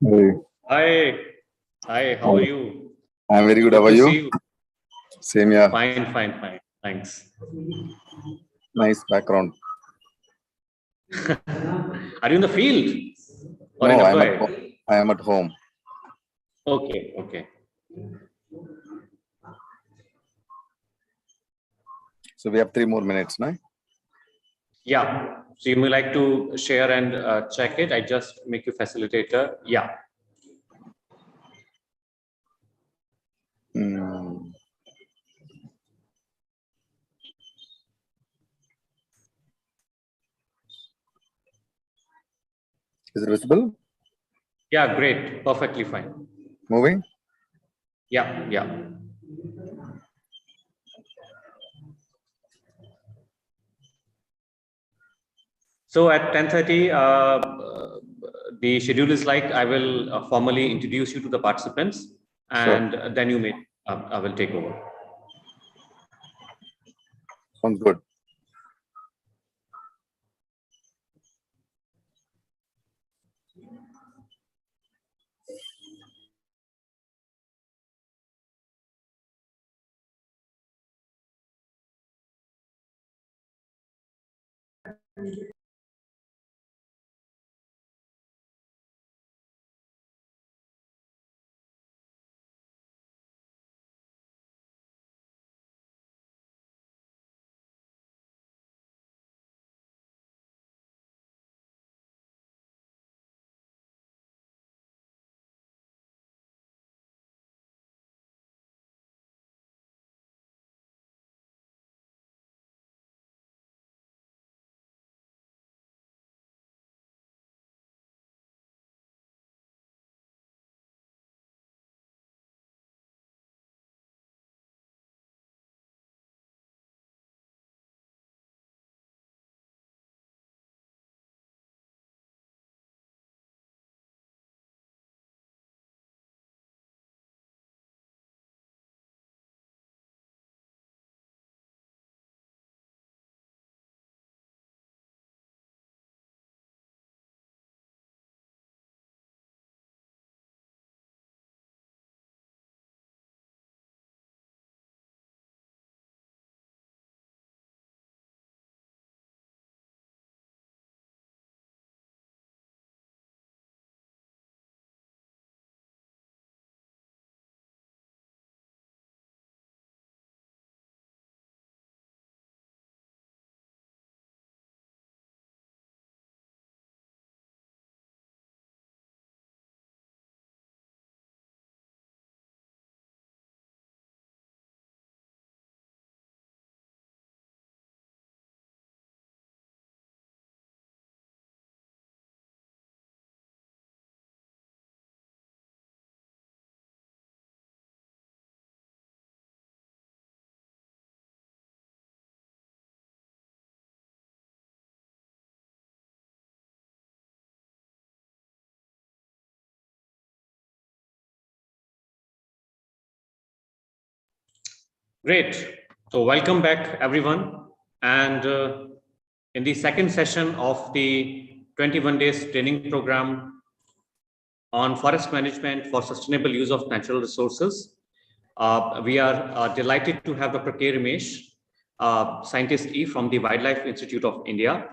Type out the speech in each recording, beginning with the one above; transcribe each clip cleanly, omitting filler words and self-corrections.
Hey, Hi. Hi, how are you? I'm very good. How Good are to you? see you. Same here. Fine. Thanks. Nice background. Are you in the field or in No, a I'm at bed? home. I am at home. Okay. So we have 3 more minutes, no? Yeah. So you may like to share and check it. I just make you facilitator. Yeah. Hmm. Is it visible? Yeah, great. Perfectly fine. Moving? Yeah. So at 10:30, the schedule is like I will formally introduce you to the participants, Sure. and then you may I will take over. Sounds good. Great. So welcome back, everyone. And in the second session of the 21 days training program on forest management for sustainable use of natural resources, we are delighted to have Dr. K. Ramesh, scientist E from the Wildlife Institute of India.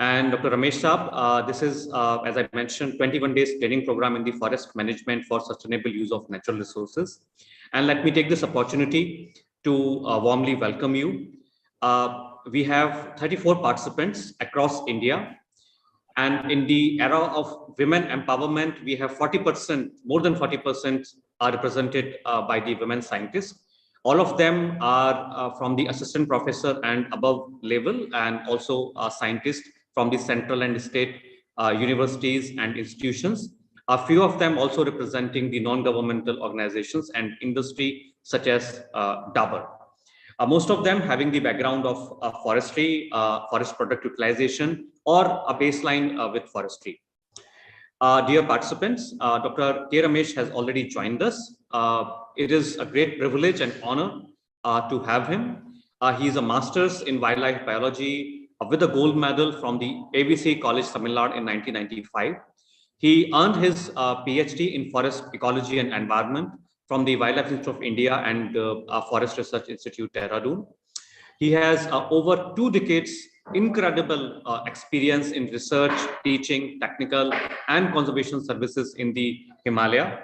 And Dr. Ramesh Saab, this is, as I mentioned, 21 days training program in the forest management for sustainable use of natural resources. And let me take this opportunity to warmly welcome you. We have 34 participants across India. And in the era of women empowerment, we have 40%, more than 40% are represented by the women scientists. All of them are from the assistant professor and above level, and also scientists from the central and state universities and institutions. A few of them also representing the non-governmental organizations and industry such as Dabur. Most of them having the background of forestry, forest product utilization, or a baseline with forestry. Dear participants, Dr. K. Ramesh has already joined us. It is a great privilege and honor to have him. He is a master's in wildlife biology with a gold medal from the ABC College Tamil Nadu in 1995. He earned his PhD in Forest Ecology and Environment from the Wildlife Institute of India and Forest Research Institute, Dehradun. He has over 2 decades incredible experience in research, teaching, technical, and conservation services in the Himalaya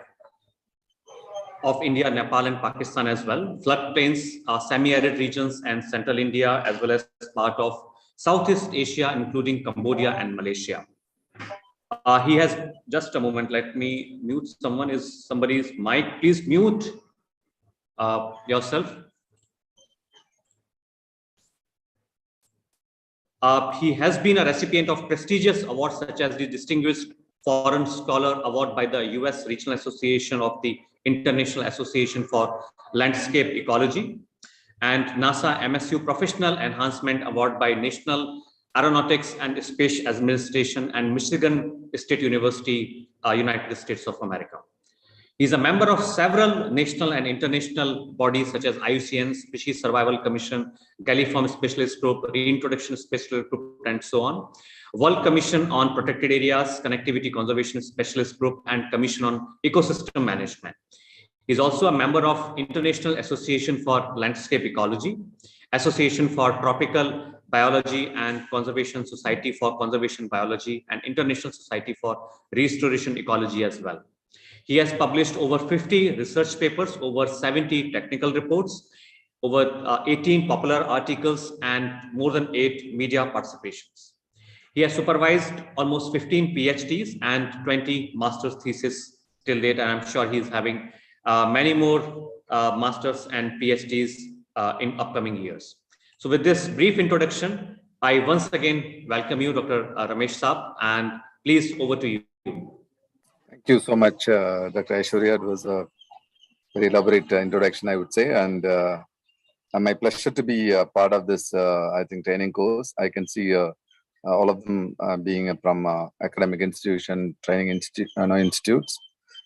of India, Nepal, and Pakistan as well, floodplains, semi-arid regions, and central India, as well as part of Southeast Asia, including Cambodia and Malaysia. He has, just a moment, let me mute someone. Is somebody's mic? Please mute yourself. He has been a recipient of prestigious awards such as the Distinguished Foreign Scholar Award by the US Regional Association of the International Association for Landscape Ecology and NASA MSU Professional Enhancement Award by National Aeronautics and Space Administration and Michigan State University, United States of America. He's a member of several national and international bodies such as IUCN, Species Survival Commission, Galliform Specialist Group, Reintroduction Specialist Group, and so on. World Commission on Protected Areas, Connectivity Conservation Specialist Group, and Commission on Ecosystem Management. He's also a member of International Association for Landscape Ecology, Association for Tropical Biology and Conservation Society for Conservation Biology, and International Society for Restoration Ecology as well. He has published over 50 research papers, over 70 technical reports, over 18 popular articles, and more than 8 media participations. He has supervised almost 15 PhDs and 20 master's theses till date, and I'm sure he's having many more masters and PhDs in upcoming years. So with this brief introduction, I once again welcome you, Dr. Ramesh Saab, and please over to you. Thank you so much, Dr. Aishwarya. It was a very elaborate introduction, I would say, and my pleasure to be part of this, I think, training course. I can see all of them being from academic institution, training institutes.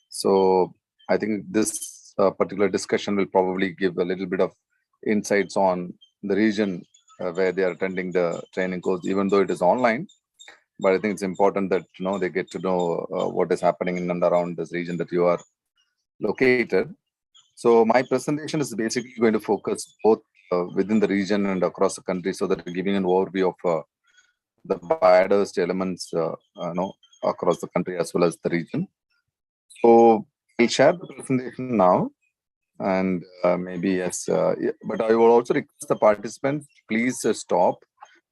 So I think this particular discussion will probably give a little bit of insights on the region where they are attending the training course, even though it is online. But I think it's important that they get to know what is happening in and around this region that you are located. So my presentation is basically going to focus both within the region and across the country, so that giving an overview of the biodiversity elements across the country as well as the region. So I'll share the presentation now, and maybe yes, but I will also request the participants, please stop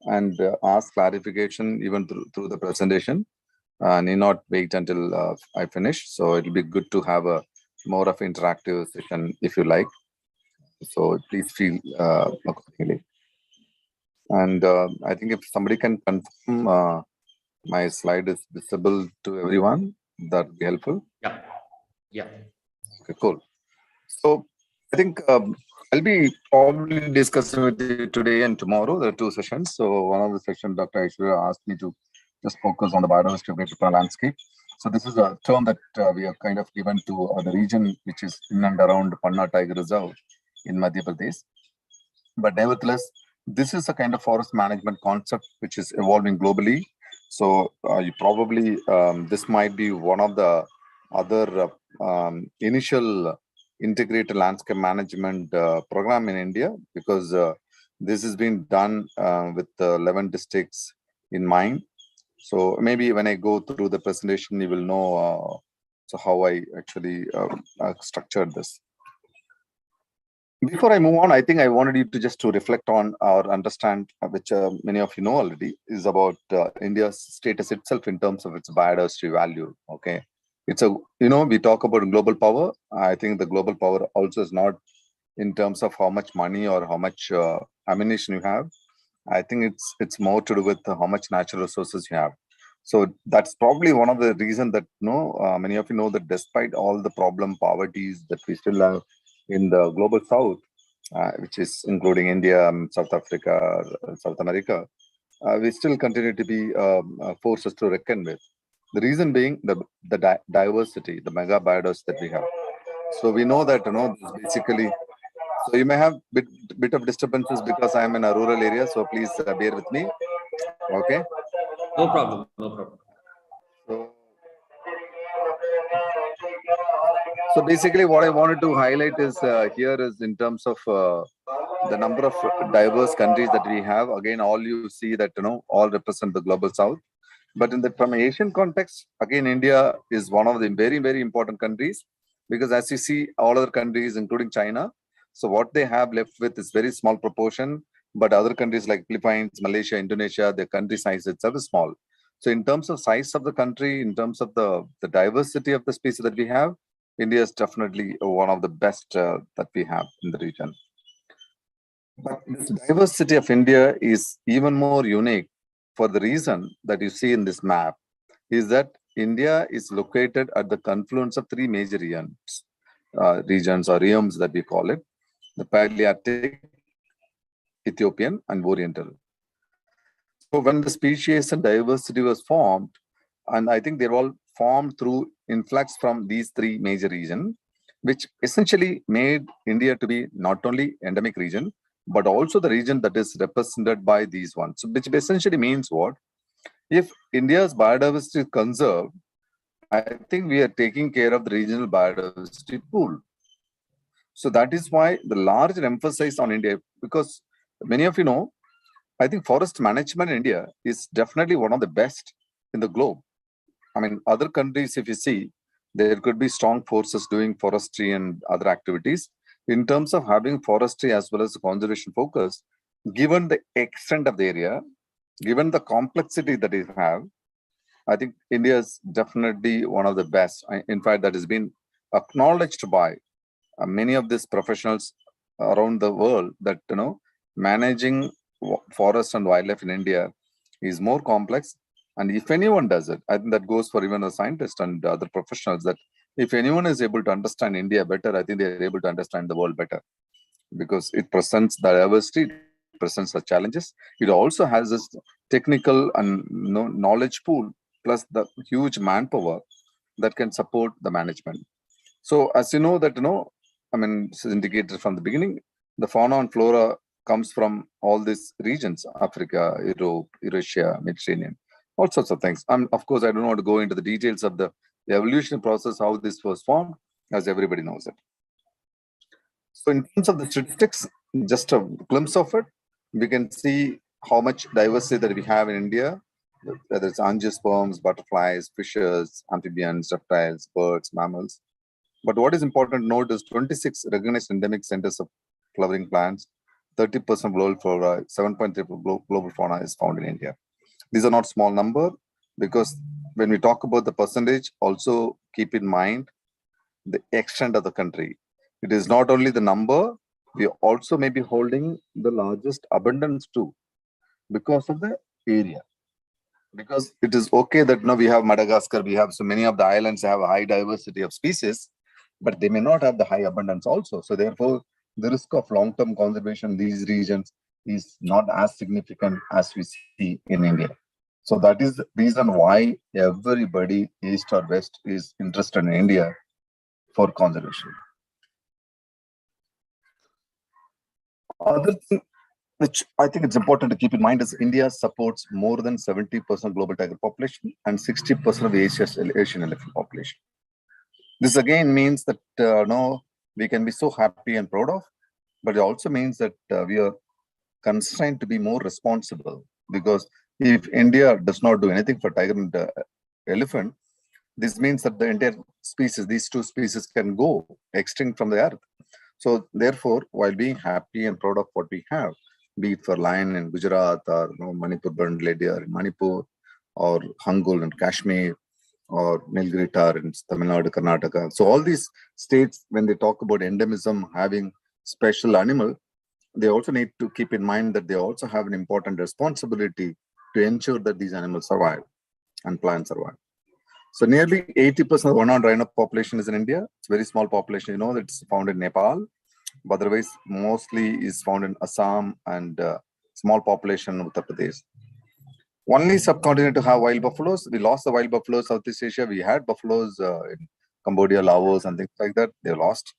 and ask clarification even through the presentation. Need not wait until I finish. So it'll be good to have a more of interactive session if you like. So please feel accordingly. And I think if somebody can confirm my slide is visible to everyone, that would be helpful. Yeah. Yeah. Okay, cool. So I think I'll be probably discussing with you today and tomorrow. There are 2 sessions. So one of the sessions, Dr. Aishwarya asked me to just focus on the biodiversity related to landscape. So this is a term that we have kind of given to the region, which is in and around Panna Tiger Reserve in Madhya Pradesh. But nevertheless, this is a kind of forest management concept which is evolving globally. So you probably, this might be one of the other initial integrated landscape management program in India, because this has been done with 11 districts in mind. So maybe when I go through the presentation, you will know so how I actually structured this. Before I move on, I think I wanted you to just to reflect on or understand, which many of you know already, is about India's status itself in terms of its biodiversity value. Okay, it's a, we talk about global power. I think the global power also is not in terms of how much money or how much ammunition you have. I think it's more to do with how much natural resources you have. So that's probably one of the reasons that many of you know that despite all the poverties that we still have in the global south, which is including India, South Africa, South America, we still continue to be forces to reckon with. The reason being the diversity, the mega biodiversity that we have. So we know that basically. So you may have bit of disturbances because I am in a rural area. So please bear with me. Okay. No problem. No problem. So So basically, what I wanted to highlight is here is in terms of the number of diverse countries that we have. Again, all you see that all represent the global south. But in the from Asian context, again, India is one of the very important countries because as you see, all other countries, including China, so what they have left with is very small proportion. But other countries like Philippines, Malaysia, Indonesia, their country size itself is small. So in terms of size of the country, in terms of the diversity of the species that we have, India is definitely one of the best that we have in the region. But this diversity of India is even more unique for the reason that you see in this map is that India is located at the confluence of three major regions or realms that we call it, the Palearctic, Ethiopian, and Oriental. So when the species and diversity was formed, and I think they're all formed through influx from these three major regions, which essentially made India to be not only endemic region, but also the region that is represented by these ones. So which essentially means what? If India's biodiversity is conserved, I think we are taking care of the regional biodiversity pool. So that is why the larger emphasis on India, because many of you know, I think forest management in India is definitely one of the best in the globe. I mean, other countries, if you see, there could be strong forces doing forestry and other activities. In terms of having forestry as well as conservation focus, given the extent of the area, given the complexity that it have, I think India is definitely one of the best. In fact, that has been acknowledged by many of these professionals around the world that managing forest and wildlife in India is more complex. And if anyone does it, I think that goes for even the scientists and other professionals, that if anyone is able to understand India better, I think they are able to understand the world better, because it presents the diversity, it presents the challenges. It also has this technical and knowledge pool, plus the huge manpower that can support the management. So as you know that, I mean, this is indicated from the beginning, the fauna and flora comes from all these regions, Africa, Europe, Eurasia, Mediterranean, all sorts of things. Of course, I don't want to go into the details of the evolution process, how this was formed, as everybody knows it. So in terms of the statistics, just a glimpse of it, we can see how much diversity that we have in India, whether it's angiosperms, butterflies, fishes, amphibians, reptiles, birds, mammals. But what is important to note is 26 recognized endemic centers of flowering plants, 30% global flora, 7.3 global fauna is found in India. These are not small number, because when we talk about the percentage, also keep in mind the extent of the country. It is not only the number, we also may be holding the largest abundance too, because of the area. Because it is okay that we have Madagascar, we have so many of the islands have a high diversity of species, but they may not have the high abundance also. So therefore, the risk of long-term conservation in these regions is not as significant as we see in India. So that is the reason why everybody, east or west, is interested in India for conservation. Other thing which I think it's important to keep in mind is India supports more than 70% global tiger population and 60% of the Asian elephant population. This again means that we can be so happy and proud of, but it also means that we are constrained to be more responsible, because if India does not do anything for tiger and elephant, this means that the entire species, these two species, can go extinct from the earth. So therefore, while being happy and proud of what we have, be it for lion in Gujarat or Manipur burned deer in Manipur, or Hangul in Kashmir, or Nilgiri tar in Tamil Nadu, Karnataka. So all these states, when they talk about endemism, having special animal, they also need to keep in mind that they also have an important responsibility to ensure that these animals survive and plants survive. So nearly 80% of one-horned rhino population is in India. It's a very small population, that's found in Nepal, but otherwise mostly is found in Assam and small population in Uttar Pradesh. Only subcontinent to have wild buffaloes. We lost the wild buffaloes Southeast Asia. We had buffaloes in Cambodia, Laos, and things like that. They lost.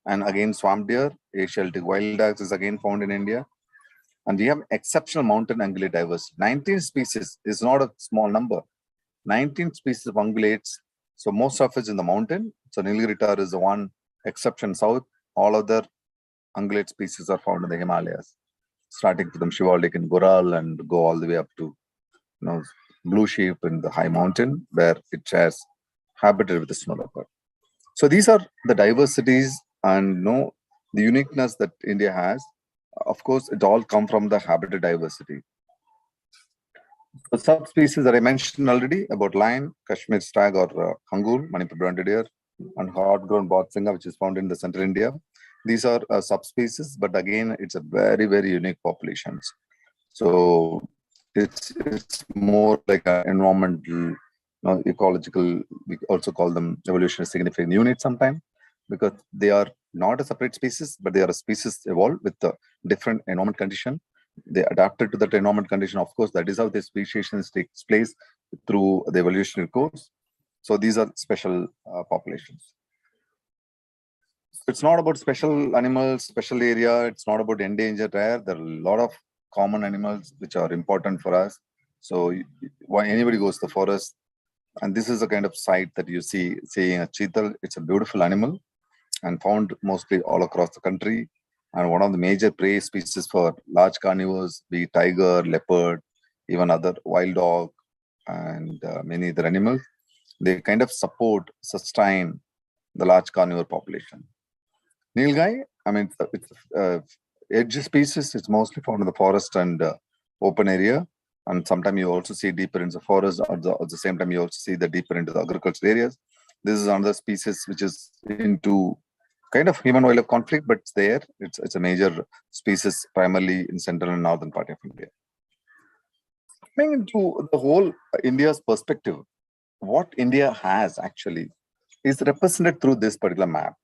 And again, swamp deer, Asiatic wild dogs is again found in India. And we have exceptional mountain ungulate diversity. 19 species is not a small number. 19 species of ungulates. So most of it's in the mountain. So Nilgiri tahr is the one exception south. All other ungulate species are found in the Himalayas, starting from Shivalik in Goral and go all the way up to blue sheep in the high mountain where it shares habitat with the snow leopard. So these are the diversities and the uniqueness that India has. Of course, it all come from the habitat diversity. The subspecies that I mentioned already about lion, Kashmir stag or Hangul, Manipur branded deer, and hard-grown Botsinga, which is found in the central India. These are subspecies, but again, it's a very, very unique populations. So it's more like an environmental, ecological. We also call them evolutionary significant unit sometimes, because they are not a separate species, but they are a species evolved with a different environment condition. They adapted to that environment condition. Of course, that is how the speciation takes place through the evolutionary course. So these are special populations. It's not about special animals, special area. It's not about endangered rare. There are a lot of common animals which are important for us. So when anybody goes to the forest, and this is a kind of sight that you see, seeing a cheetal. It's a beautiful animal and found mostly all across the country. And one of the major prey species for large carnivores, be it tiger, leopard, even other wild dog, and many other animals. They kind of sustain the large carnivore population. Nilgai, I mean, it's edge species. It's mostly found in the forest and open area. And sometimes you also see deeper into the forest. At the same time, you also see the deeper into the agricultural areas. This is another species which is into kind of human-wildlife conflict, but it's there. It's a major species primarily in central and northern part of India. Coming into the whole India's perspective, what India has actually is represented through this particular map.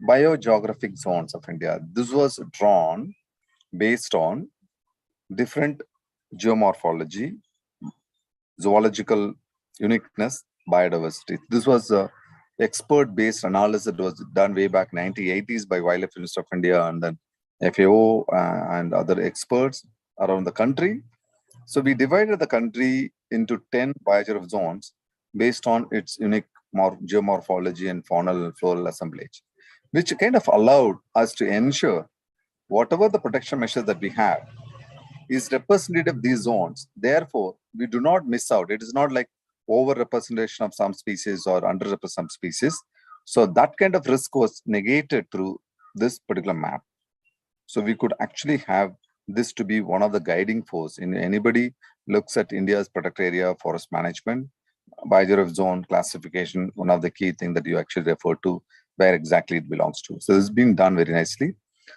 Biogeographic zones of India. This was drawn based on different geomorphology, zoological uniqueness, biodiversity. This was a expert-based analysis that was done way back 1980s by Wildlife Ministry of India and then FAO and other experts around the country. So we divided the country into 10 biogeographic zones based on its unique geomorphology and faunal and floral assemblage, which kind of allowed us to ensure whatever the protection measures that we have is representative of these zones. Therefore, we do not miss out. It is not like over-representation of some species or under-representation some species. So that kind of risk was negated through this particular map. So we could actually have this to be one of the guiding force in anybody looks at India's protected area forest management, biogeographic zone classification, one of the key things that you actually refer to where exactly it belongs to. So this is being done very nicely.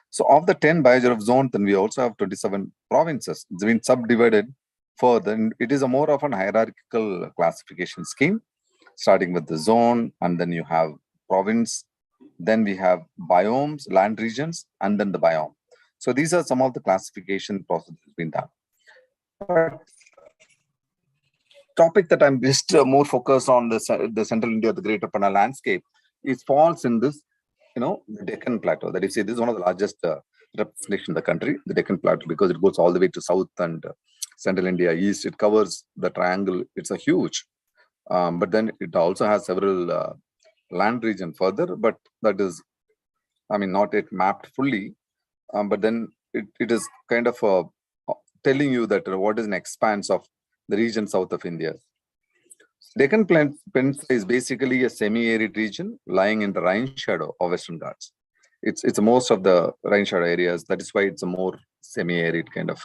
So of the 10 biogeographic zones, then we also have 27 provinces. It's been subdivided further. And it is a more of an hierarchical classification scheme, starting with the zone, and then you have province, then we have biomes, land regions, and then the biome. So these are some of the classification processes being done. But topic that I'm just more focused on the central India, the Greater Panna landscape, it falls in this, the Deccan Plateau. That is, this is one of the largest representation in the country, the Deccan Plateau, because it goes all the way to south and central India, east. It covers the triangle. It's a huge, but then it also has several land region further, but that is, not yet mapped fully. But then it is kind of telling you that what is an expanse of the region south of India. Deccan Peninsula is basically a semi-arid region lying in the rain shadow of Western Ghats. It's most of the rain shadow areas. That is why it's a more semi-arid kind of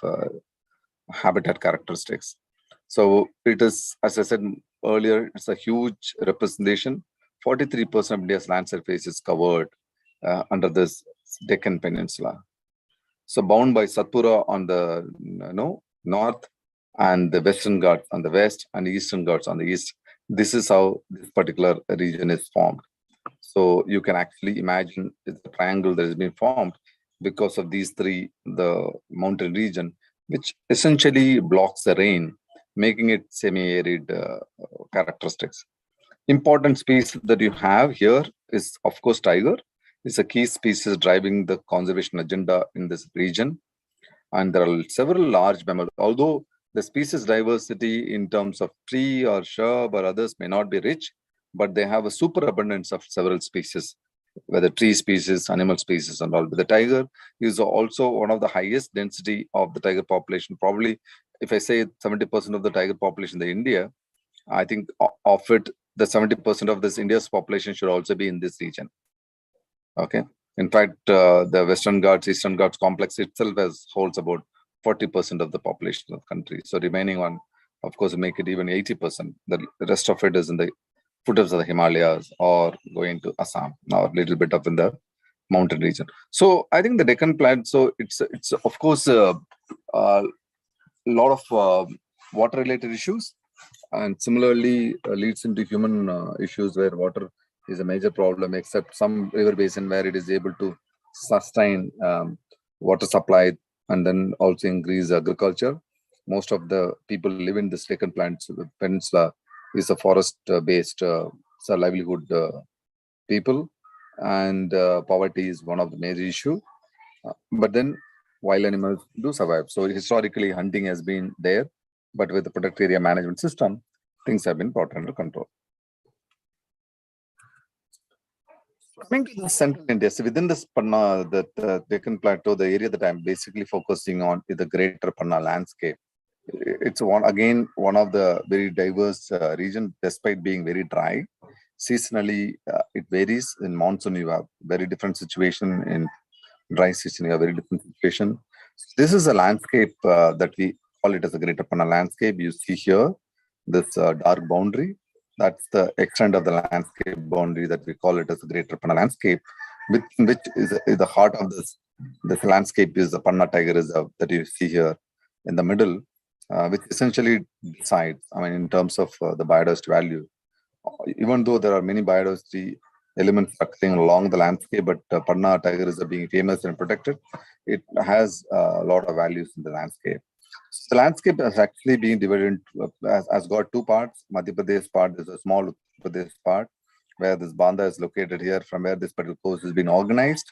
habitat characteristics. So it is, as I said earlier, it's a huge representation. 43% of India's land surface is covered under this Deccan Peninsula. So bound by Satpura on the north and the Western Ghats on the west and Eastern Ghats on the east. This is how this particular region is formed. So you can actually imagine it's a triangle that has been formed because of these three, the mountain region, which essentially blocks the rain, making it semi-arid characteristics. Important species that you have here is, of course, tiger. It's a key species driving the conservation agenda in this region. And there are several large mammals. Although the species diversity in terms of tree or shrub or others may not be rich, but they have a superabundance of several species, whether tree species, animal species, and all. But the tiger is also one of the highest density of the tiger population. Probably, if I say 70% of the tiger population in India, I think of it, the 70% of this India's population should also be in this region. Okay. In fact, the Western Ghats, Eastern Ghats complex itself holds about 40% of the population of the country. So remaining one, of course, make it even 80%. The rest of it is in the foothills of the Himalayas or going to Assam or a little bit up in the mountain region. So I think the Deccan Plateau, so it's of course a lot of water-related issues, and similarly leads into human issues where water is a major problem, except some river basin where it is able to sustain water supply and then also increase agriculture. Most of the people live in this Deccan Peninsula is a forest-based livelihood people, and poverty is one of the major issue. But then wild animals do survive. So historically, hunting has been there, but with the protected area management system, things have been brought under control. Coming to the central India, so within this Panna, the Deccan Plateau, the area that I'm basically focusing on is the greater Panna landscape. It's one of the very diverse region, despite being very dry. Seasonally, it varies. In monsoon, you have very different situation. In dry season, you have very different situation. This is a landscape that we call it as a greater Panna landscape. You see here this dark boundary. That's the extent of the landscape boundary that we call it as the greater Panna landscape, which is the heart of this landscape is the Panna Tiger Reserve that you see here in the middle, which essentially decides, I mean, in terms of the biodiversity value. Even though there are many biodiversity elements occurring along the landscape, but Panna Tiger Reserve being famous and protected, it has a lot of values in the landscape. So the landscape has actually been divided into, has got two parts. Madhya Pradesh part is a small Uttar Pradesh part, where this Banda is located here, from where this particular course has been organized.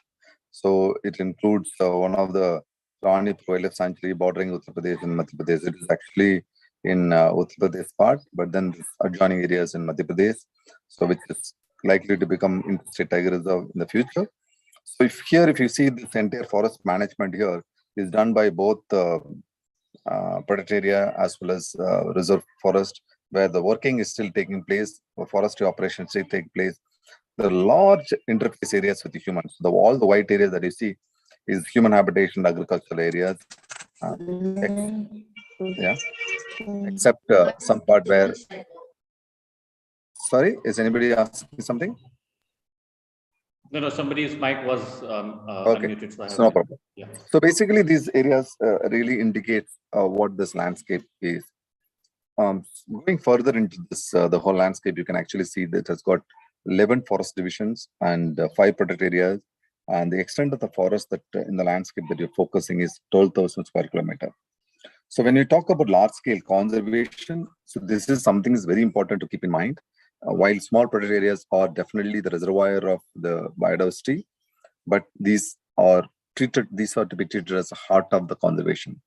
So it includes one of the Rani Wildlife Sanctuary bordering Uttar Pradesh and Madhya Pradesh. It is actually in Uttar Pradesh part, but then adjoining areas in Madhya Pradesh, so which is likely to become interstate tiger reserve in the future. So if you see this entire forest management here is done by both protected area as well as reserve forest, where the working is still taking place, forestry operations still take place. The large interface areas with the humans. All the white areas that you see is human habitation, agricultural areas. Yeah, except some part where. Sorry, is anybody asking something? No, somebody's mic was okay. Unmuted. So no problem. Yeah. So basically, these areas really indicate what this landscape is. Going further into this, the whole landscape, you can actually see that it has got 11 forest divisions and 5 protected areas. And the extent of the forest that in the landscape that you're focusing is 12,000 square kilometer. So when you talk about large scale conservation, so this is something is very important to keep in mind. While small protected areas are definitely the reservoir of the biodiversity, but these are to be treated as the heart of the conservation.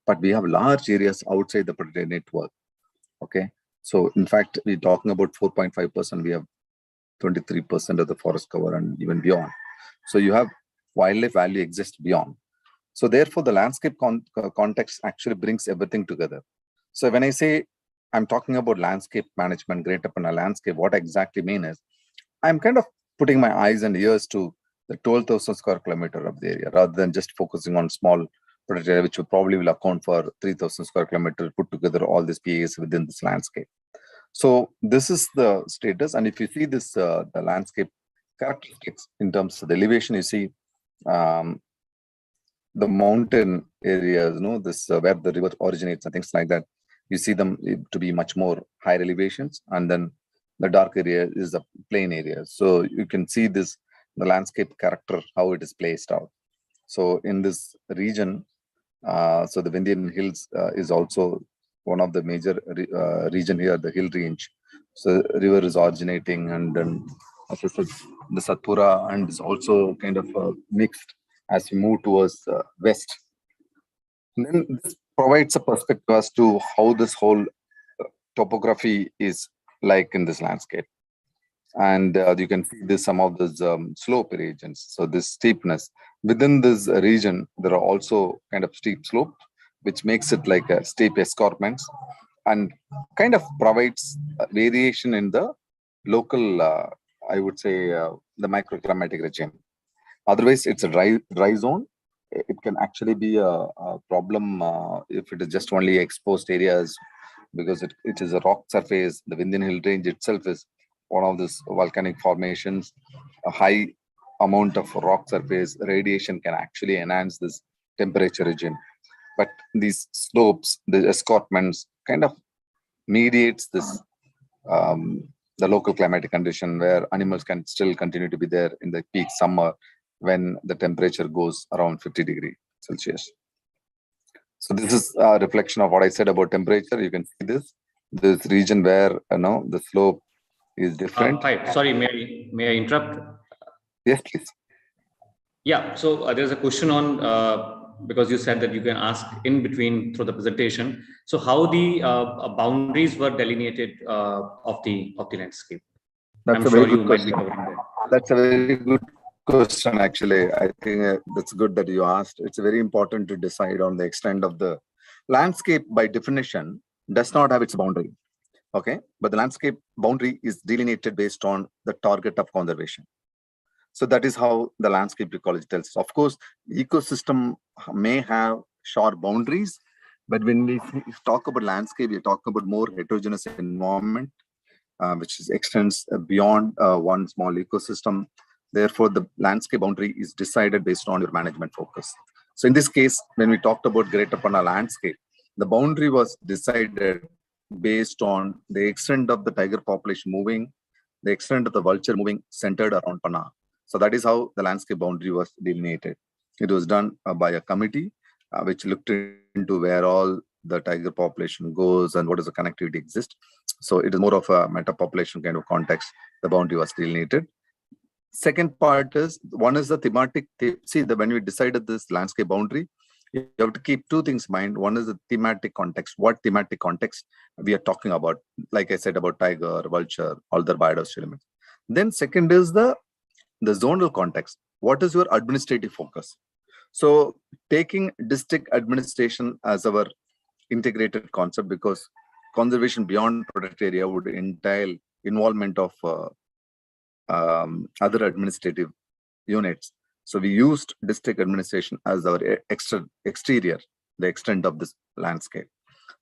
But we have large areas outside the protected network. Okay, so in fact, we're talking about 4.5%. We have 23% of the forest cover and even beyond. So you have wildlife value exists beyond. So therefore, the landscape context actually brings everything together. So when I say I'm talking about landscape management, greater Panna landscape, what I exactly mean is I'm kind of putting my eyes and ears to the 12,000 square kilometer of the area, rather than just focusing on small protected area, which will probably account for 3,000 square kilometer, put together all these PAs within this landscape. So this is the status. And if you see this, the landscape characteristics in terms of the elevation, you see the mountain areas, this where the river originates and things like that, you see them to be much more higher elevations, and then the dark area is the plain area. So you can see this, the landscape character, how it is placed out. So in this region, so the Vindhyan Hills is also one of the major region here, the hill range. So river is originating, and then as I said, the Satpura, and is also kind of mixed as we move towards west. And then this provides a perspective as to how this whole topography is like in this landscape. And you can see this some of these slope regions. So this steepness within this region, there are also kind of steep slope, which makes it like a steep escarpments and kind of provides variation in the local, I would say, the microclimatic regime. Otherwise, it's a dry zone. It can actually be a problem if it is just only exposed areas, because it is a rock surface. The Vindhyan Hill Range itself is one of these volcanic formations. A high amount of rock surface radiation can actually enhance this temperature regime. But these slopes, the escarpments, kind of mediates this the local climatic condition where animals can still continue to be there in the peak summer when the temperature goes around 50 degrees Celsius. So this is a reflection of what I said about temperature. You can see this region where the slope is different. Hi, sorry, may I interrupt? Yes, please. Yeah, so there's a question on because you said that you can ask in between through the presentation. So how the boundaries were delineated of the landscape? That's I'm sure you might be covering that. That's a very good question, actually. I think that's good that you asked. It's very important to decide on the extent of the landscape. By definition, does not have its boundary. Okay, but the landscape boundary is delineated based on the target of conservation. So that is how the landscape ecology tells us. Of course, ecosystem may have sharp boundaries, but when we talk about landscape, we talk about more heterogeneous environment, which extends beyond one small ecosystem. Therefore, the landscape boundary is decided based on your management focus. So in this case, when we talked about Greater Panna landscape, the boundary was decided based on the extent of the tiger population moving, the extent of the vulture moving centered around Panna. So that is how the landscape boundary was delineated. It was done by a committee which looked into where all the tiger population goes and what does the connectivity exist. So it is more of a meta-population kind of context. The boundary was delineated. Second part is, one is the thematic. See, when we decided this landscape boundary, you have to keep two things in mind. One is the thematic context. What thematic context we are talking about? Like I said about tiger, vulture, all the biodiversity elements. Then second is the zonal context. What is your administrative focus? So taking district administration as our integrated concept, because conservation beyond protected area would entail involvement of other administrative units. So we used district administration as our exterior, the extent of this landscape.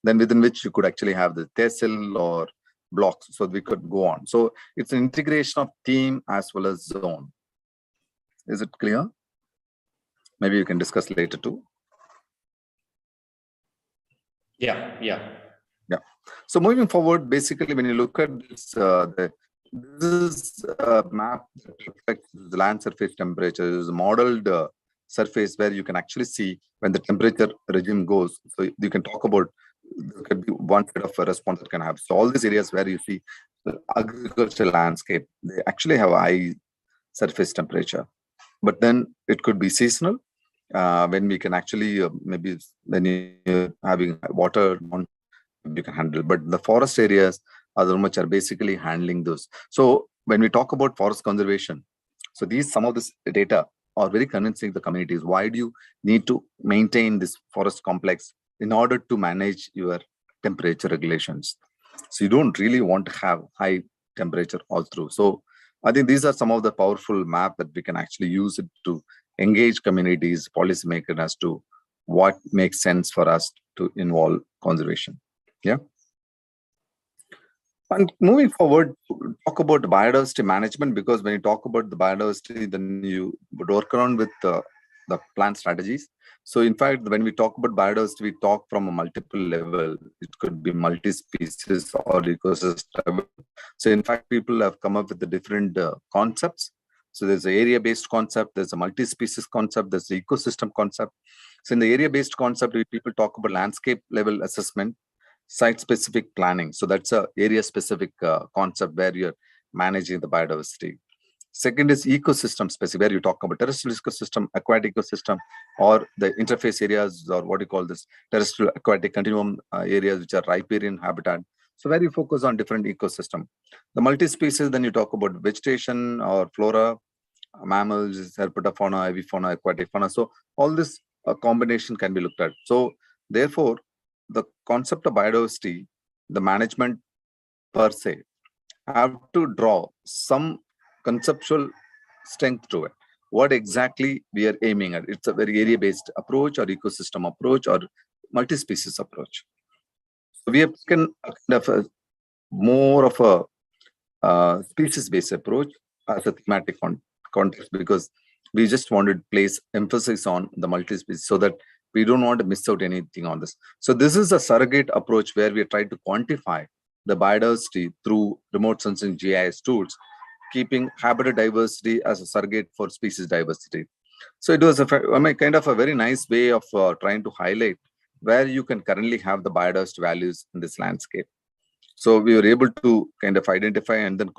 Then within which you could actually have the tehsil or blocks, so we could go on. So it's an integration of theme as well as zone. Is it clear? Maybe you can discuss later too. Yeah. So moving forward, basically, when you look at this, this is a map that reflects the land surface temperature. It is a modeled surface where you can actually see when the temperature regime goes. So you can talk about, there could be one set of a response that can have. So all these areas where you see the agricultural landscape, they actually have a high surface temperature. But then it could be seasonal, when we can actually, maybe when you're having water, you can handle. But the forest areas are the much are basically handling those. So when we talk about forest conservation, so some of this data are very convincing the communities. Why do you need to maintain this forest complex in order to manage your temperature regulations? So you don't really want to have high temperature all through. So I think these are some of the powerful map that we can actually use it to engage communities, policymakers as to what makes sense for us to involve conservation. Yeah. And moving forward, talk about biodiversity management, because when you talk about the biodiversity, then you would work around with the plant strategies. So in fact, when we talk about biodiversity, we talk from a multiple level. It could be multi-species or ecosystem. So in fact, people have come up with the different concepts. So there's an area-based concept, there's a multi-species concept, there's the ecosystem concept. So in the area-based concept, people talk about landscape level assessment, site-specific planning. So that's a area-specific concept where you're managing the biodiversity. Second is ecosystem specific, where you talk about terrestrial ecosystem, aquatic ecosystem, or the interface areas, or what you call this terrestrial aquatic continuum areas, which are riparian habitat. So where you focus on different ecosystem. The multi-species, then you talk about vegetation or flora, mammals, herpetofauna, avifauna, aquatic fauna. So all this combination can be looked at. So therefore, the concept of biodiversity, the management per se, have to draw some conceptual strength to it. What exactly we are aiming at? It's a very area-based approach or ecosystem approach or multi-species approach. So we have taken a kind of more of a species-based approach as a thematic context, because we just wanted to place emphasis on the multi-species so that we don't want to miss out anything on this. So this is a surrogate approach where we try to quantify the biodiversity through remote sensing GIS tools, keeping habitat diversity as a surrogate for species diversity. So it was kind of a very nice way of trying to highlight where you can currently have the biodiversity values in this landscape. So we were able to kind of identify and then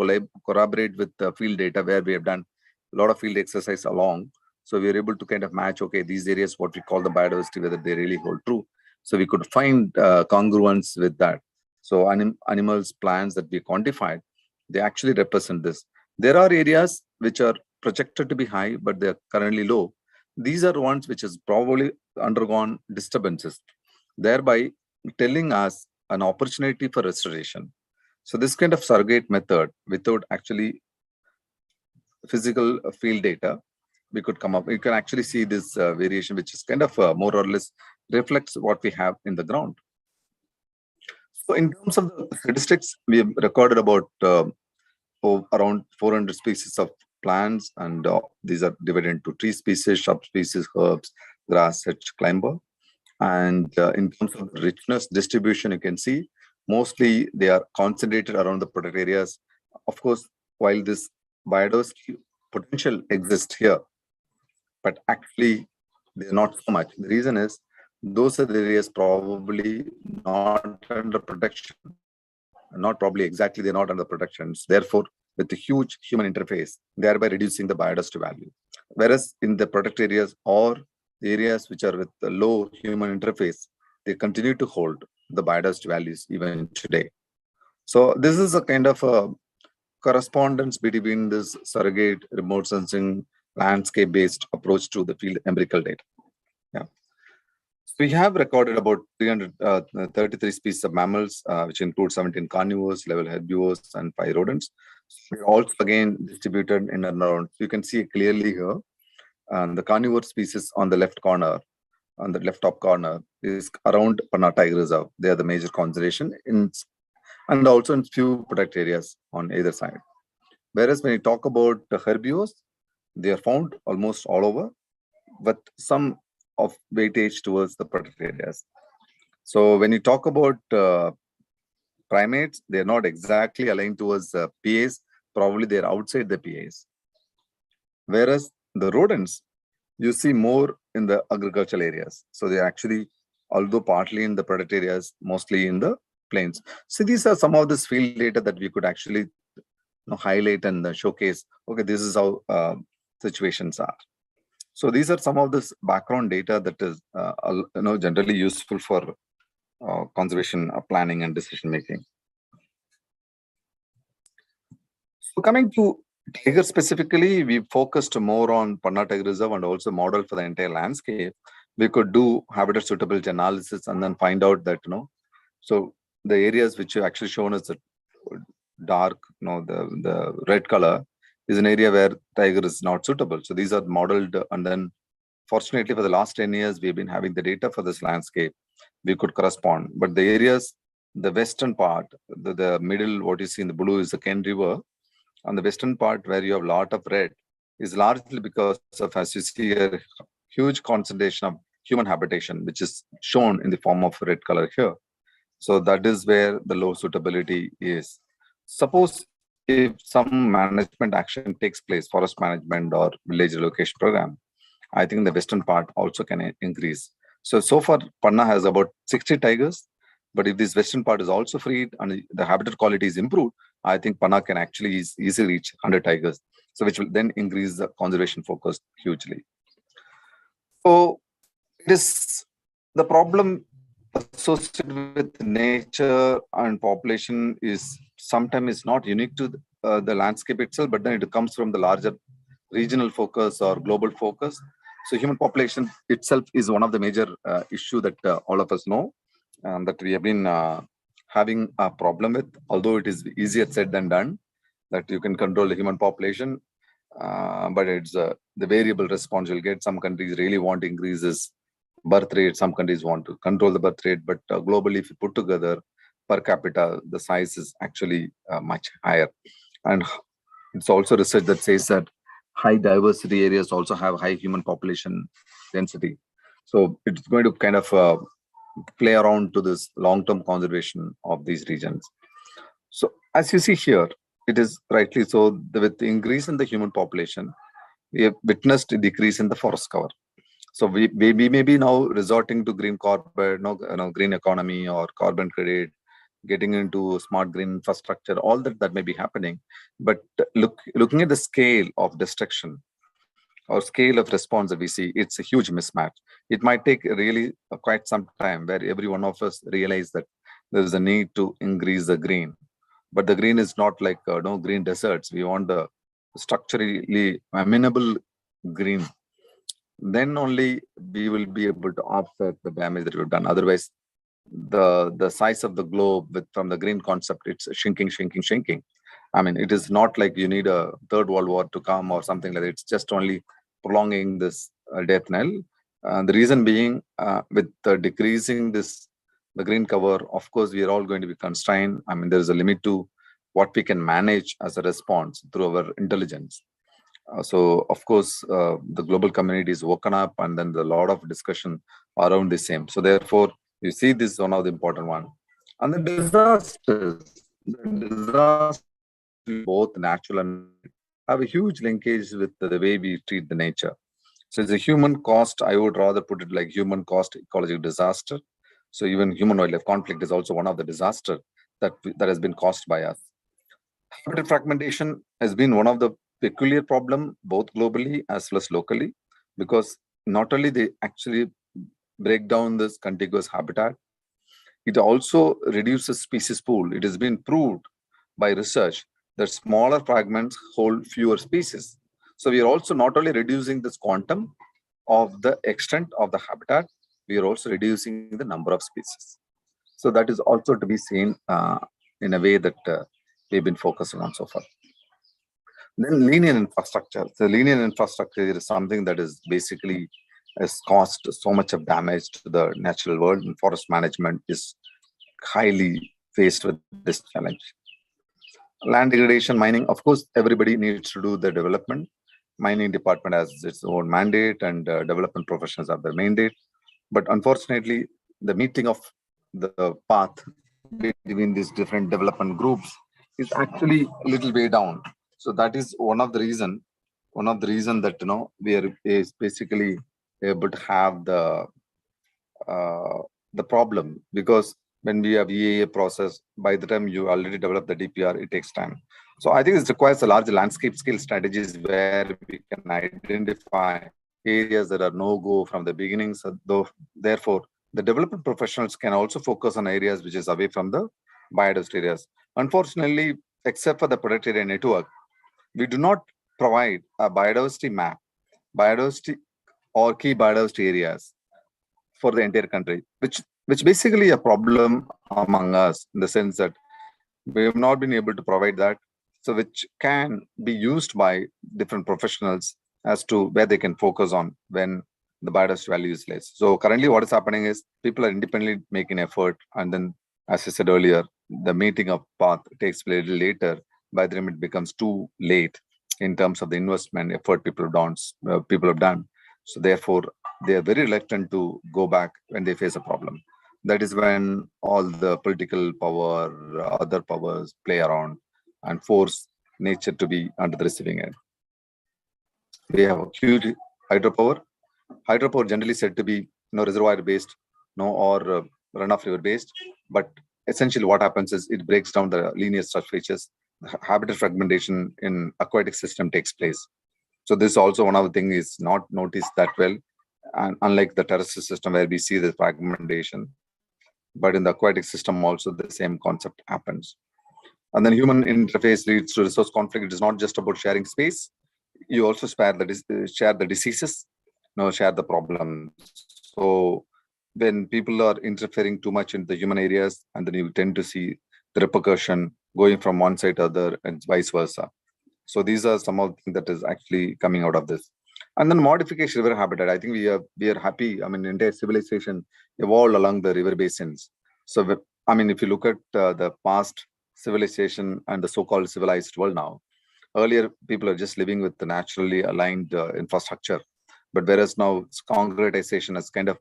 corroborate with the field data where we have done a lot of field exercise along. So we were able to kind of match, okay, these areas, what we call the biodiversity, whether they really hold true. So we could find congruence with that. So animals, plants that we quantified, they actually represent this. There are areas which are projected to be high, but they're currently low. These are ones which has probably undergone disturbances, thereby telling us an opportunity for restoration. So this kind of surrogate method, without actually physical field data, we could come up. You can actually see this variation, which is kind of more or less reflects what we have in the ground. So in terms of the statistics, we have recorded about around 400 species of plants, and these are divided into tree species, shrub species, herbs, grass, sedge, climber. And in terms of richness distribution, you can see mostly they are concentrated around the protected areas. Of course, while this biodiversity potential exists here, but actually they're not so much. The reason is those are the areas probably not under protection. Not probably exactly, they're not under protections. Therefore, with a huge human interface, thereby reducing the biodiversity value. Whereas in the protected areas or the areas which are with the low human interface, they continue to hold the biodiversity values even today. So this is a kind of a correspondence between this surrogate remote sensing landscape-based approach to the field empirical data. Yeah. We have recorded about 333 species of mammals, which include 17 carnivores, 11 herbivores, and 5 rodents. We're also again distributed in and around. So you can see clearly here, the carnivore species on the left corner, on the left top corner, is around Panna Tiger Reserve. They are the major conservation and also in few protected areas on either side. Whereas when you talk about the herbivores, they are found almost all over, with some of weightage towards the protected areas. So when you talk about primates, they're not exactly aligned towards PAs. Probably they're outside the PAs. Whereas the rodents, you see more in the agricultural areas. So they're actually, although partly in the protected areas, mostly in the plains. So these are some of this field data that we could actually highlight and showcase. Okay, this is how situations are. So these are some of this background data that is generally useful for conservation planning and decision making. So coming to tiger specifically, we focused more on Panna Tiger Reserve and also model for the entire landscape. We could do habitat suitability analysis and then find out that so the areas which are actually shown as the dark, the red color is an area where tiger is not suitable. So these are modeled, and then fortunately for the last 10 years, we've been having the data for this landscape. We could correspond, but the areas, the western part, the middle, what you see in the blue is the Ken River. On the western part where you have a lot of red is largely because of, as you see, a huge concentration of human habitation, which is shown in the form of red color here. So that is where the low suitability is. Suppose if some management action takes place, forest management or village relocation program, I think the western part also can increase. So far, Panna has about 60 tigers, but if this western part is also freed and the habitat quality is improved, I think Panna can actually easily reach 100 tigers, so which will then increase the conservation focus hugely. So it is the problem associated with nature and population is sometimes not unique to the landscape itself, but then it comes from the larger regional focus or global focus. So human population itself is one of the major issue that all of us know, that we have been having a problem with, although it is easier said than done, that you can control the human population, but it's the variable response you'll get. Some countries really want to increase this birth rate, some countries want to control the birth rate, but globally, if you put together per capita, the size is actually much higher. And it's also research that says that high diversity areas also have high human population density. So it's going to kind of play around to this long-term conservation of these regions. So as you see here, it is rightly so, with the increase in the human population, we have witnessed a decrease in the forest cover. So we may be now resorting to green corporate, green economy or carbon credit, getting into smart green infrastructure, all that may be happening. But looking at the scale of destruction or scale of response that we see, it's a huge mismatch. It might take really quite some time where every one of us realize that there is a need to increase the green. But the green is not like green deserts. We want the structurally amenable green. Then only we will be able to offset the damage that we've done. Otherwise, the size of the globe from the green concept, it's shrinking. I mean, it is not like you need a third world war to come or something like that. It's just only prolonging this death knell. The reason being, with decreasing the green cover, of course, we are all going to be constrained. I mean, there is a limit to what we can manage as a response through our intelligence. So, of course, the global community is woken up, and then a lot of discussion around the same. So, therefore, you see this is one of the important one. And the disasters, both natural and have a huge linkage with the way we treat the nature. So, it's a human cost. I would rather put it like human cost ecological disaster. So, even human-wildlife conflict is also one of the disaster that has been caused by us. Habitat fragmentation has been one of the peculiar problem both globally as well as locally, because not only they actually break down this contiguous habitat, it also reduces species pool. It has been proved by research that smaller fragments hold fewer species. So we are also not only reducing this quantum of the extent of the habitat, we are also reducing the number of species. So that is also to be seen in a way that we've been focusing on so far. Then linear infrastructure. So linear infrastructure is something that is basically has caused so much of damage to the natural world, and forest management is highly faced with this challenge. Land degradation, mining, of course, everybody needs to do the development. Mining department has its own mandate, and development professionals have their mandate. But unfortunately, the meeting of the path between these different development groups is actually a little way down. So that is one of the reason that we are basically able to have the problem, because when we have EAA process, by the time you already develop the DPR, it takes time. So I think this requires a large landscape scale strategies where we can identify areas that are no-go from the beginning. So therefore, the development professionals can also focus on areas which is away from the biodiversity areas. Unfortunately, except for the product area network, we do not provide a biodiversity map, biodiversity or key biodiversity areas for the entire country, which basically a problem among us, in the sense that we have not been able to provide that. So which can be used by different professionals as to where they can focus on when the biodiversity value is less. So currently what is happening is people are independently making effort, and then, as I said earlier, the meeting of path takes place a little later. By the time it becomes too late in terms of the investment effort people have done. So therefore, they are very reluctant to go back when they face a problem. That is when all the political power, other powers play around and force nature to be under the receiving end. We have a huge hydropower. Hydropower generally said to be reservoir based, or runoff river based. But essentially what happens is it breaks down the linear structures. Habitat fragmentation in aquatic system takes place. So this also one of the things is not noticed that well. And unlike the terrestrial system where we see the fragmentation, but in the aquatic system also the same concept happens. And then human interface leads to resource conflict. It is not just about sharing space. You also share the diseases, share the problems. So when people are interfering too much in the human areas, and then you tend to see the repercussion going from one side to other and vice versa. So these are some of the things that is actually coming out of this. And then modification river habitat. I think we are happy. I mean, entire civilization evolved along the river basins. So I mean, if you look at the past civilization and the so-called civilized world now, earlier people are just living with the naturally aligned infrastructure, but whereas now concretization has kind of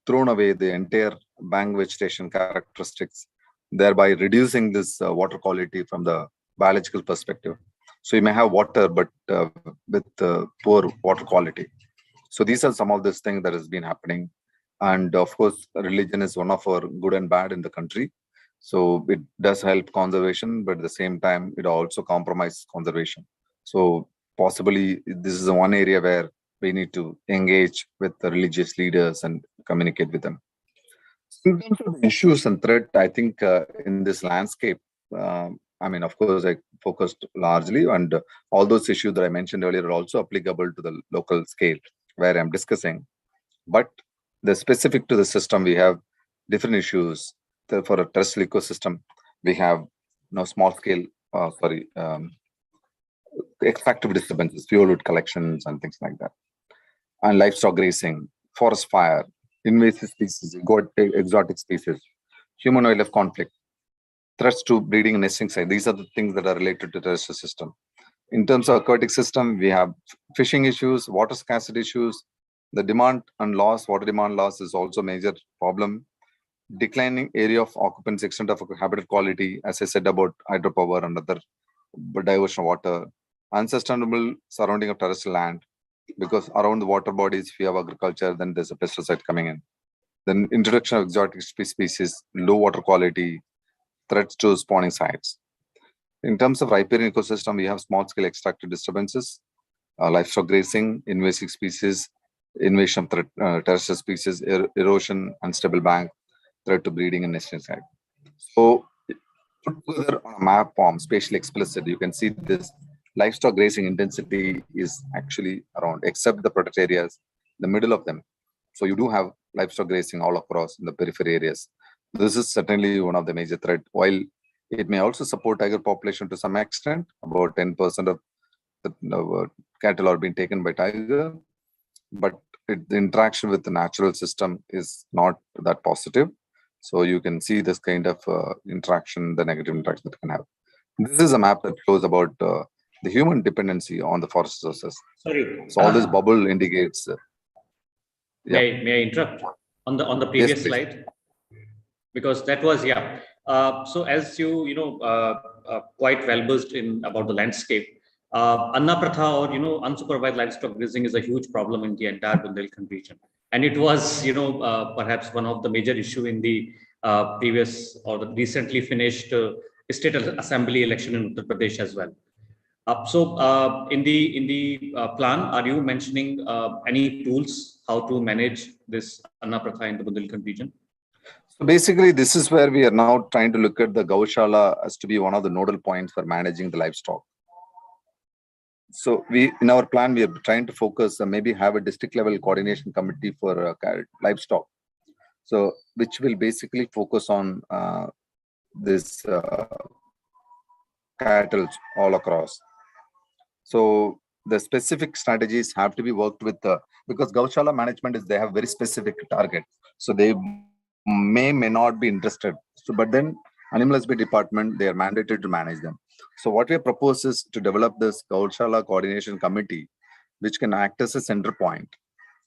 thrown away the entire bank vegetation characteristics, thereby reducing this water quality from the biological perspective. So you may have water, but with poor water quality. So these are some of these things that has been happening. And of course, religion is one of our good and bad in the country. So it does help conservation, but at the same time, it also compromises conservation. So possibly this is the one area where we need to engage with the religious leaders and communicate with them. In terms of the issues and threat, I think in this landscape, I mean, of course, I focused largely, and all those issues that I mentioned earlier are also applicable to the local scale where I'm discussing. But the specific to the system, we have different issues. For a terrestrial ecosystem, we have small scale, extractive disturbances, fuel wood collections, and things like that, and livestock grazing, forest fire, invasive species, exotic species, human-wildlife conflict, threats to breeding and nesting site. These are the things that are related to the terrestrial system. In terms of aquatic system, we have fishing issues, water scarcity issues, the demand and loss, water demand loss is also a major problem. Declining area of occupancy, extent of habitat quality, as I said about hydropower and other diversion of water, unsustainable surrounding of terrestrial land, because around the water bodies, if you have agriculture, then there's a pesticide coming in. Then introduction of exotic species, low water quality, threats to spawning sites. In terms of riparian ecosystem, we have small-scale extractive disturbances, livestock grazing, invasive species, invasion of terrestrial species, erosion, unstable bank, threat to breeding and nesting site. So put together on a map form, spatially explicit, you can see this livestock grazing intensity is actually around, except the protected areas, the middle of them. So you do have livestock grazing all across in the periphery areas. This is certainly one of the major threats. While it may also support tiger population to some extent, about 10% of the cattle are being taken by tiger, but the interaction with the natural system is not that positive. So you can see this kind of interaction, the negative interaction that can have. This is a map that shows about the human dependency on the forest resources. Sorry. So all this bubble indicates. May I interrupt on the previous slide? Because that was so as you quite well versed in about the landscape, Anna Pratha or unsupervised livestock grazing is a huge problem in the entire Bundelkhand region, and it was perhaps one of the major issue in the previous or the recently finished state assembly election in Uttar Pradesh as well. So in the plan, are you mentioning any tools how to manage this Anna Pratha in the Bundelkhand region? So basically, this is where we are now trying to look at the Gaushala as to be one of the nodal points for managing the livestock. So in our plan, we are trying to focus maybe have a district level coordination committee for livestock. So which will basically focus on this cattle all across. So the specific strategies have to be worked with because Gaushala management they have very specific targets. So they may not be interested. So, but then Animal Husbandry Department, they are mandated to manage them. So what we have proposed is to develop this Gaushala Coordination Committee, which can act as a center point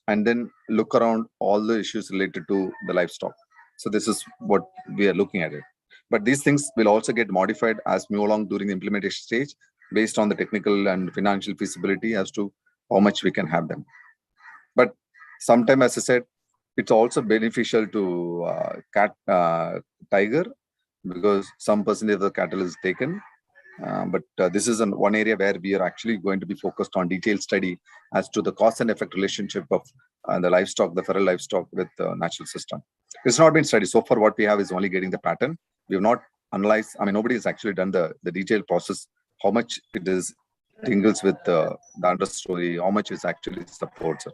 and then look around all the issues related to the livestock. So this is what we are looking at it. But these things will also get modified as we move along during the implementation stage based on the technical and financial feasibility as to how much we can have them. But sometimes, as I said, it's also beneficial to tiger because some percentage of the cattle is taken But this is one area where we are actually going to be focused on detailed study as to the cause and effect relationship of the livestock, the feral livestock with the natural system. It's not been studied. So far, what we have is only getting the pattern. We have not analyzed, I mean, nobody has actually done the detailed process, how much it is tingles with the understory, how much is actually supports it.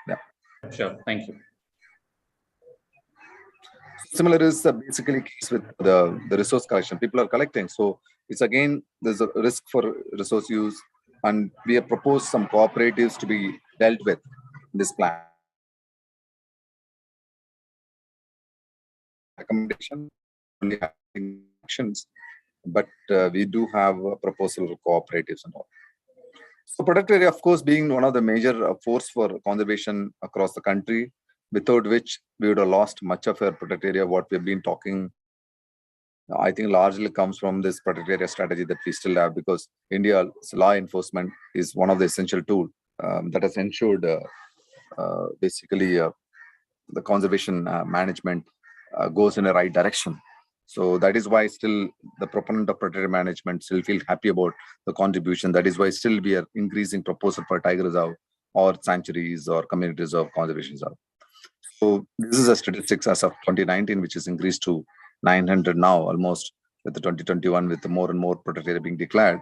Yeah. Sure. Thank you. Similar is basically case with the resource collection. People are collecting. So it's again, there's a risk for resource use. And we have proposed some cooperatives to be dealt with in this plan. Recommendation, only having actions, but we do have a proposal for cooperatives and all. So protected area, of course, being one of the major force for conservation across the country, without which we would have lost much of our protected area. What we've been talking, I think, largely comes from this protected area strategy that we still have, because India's law enforcement is one of the essential tools that has ensured basically the conservation management goes in the right direction. So that is why still the proponent of protected management still feel happy about the contribution. That is why still we are increasing proposal for tiger reserve or sanctuaries or community reserve, conservation reserve. So this is a statistics as of 2019, which is increased to 900 now, almost, with the 2021, with the more and more protected area being declared.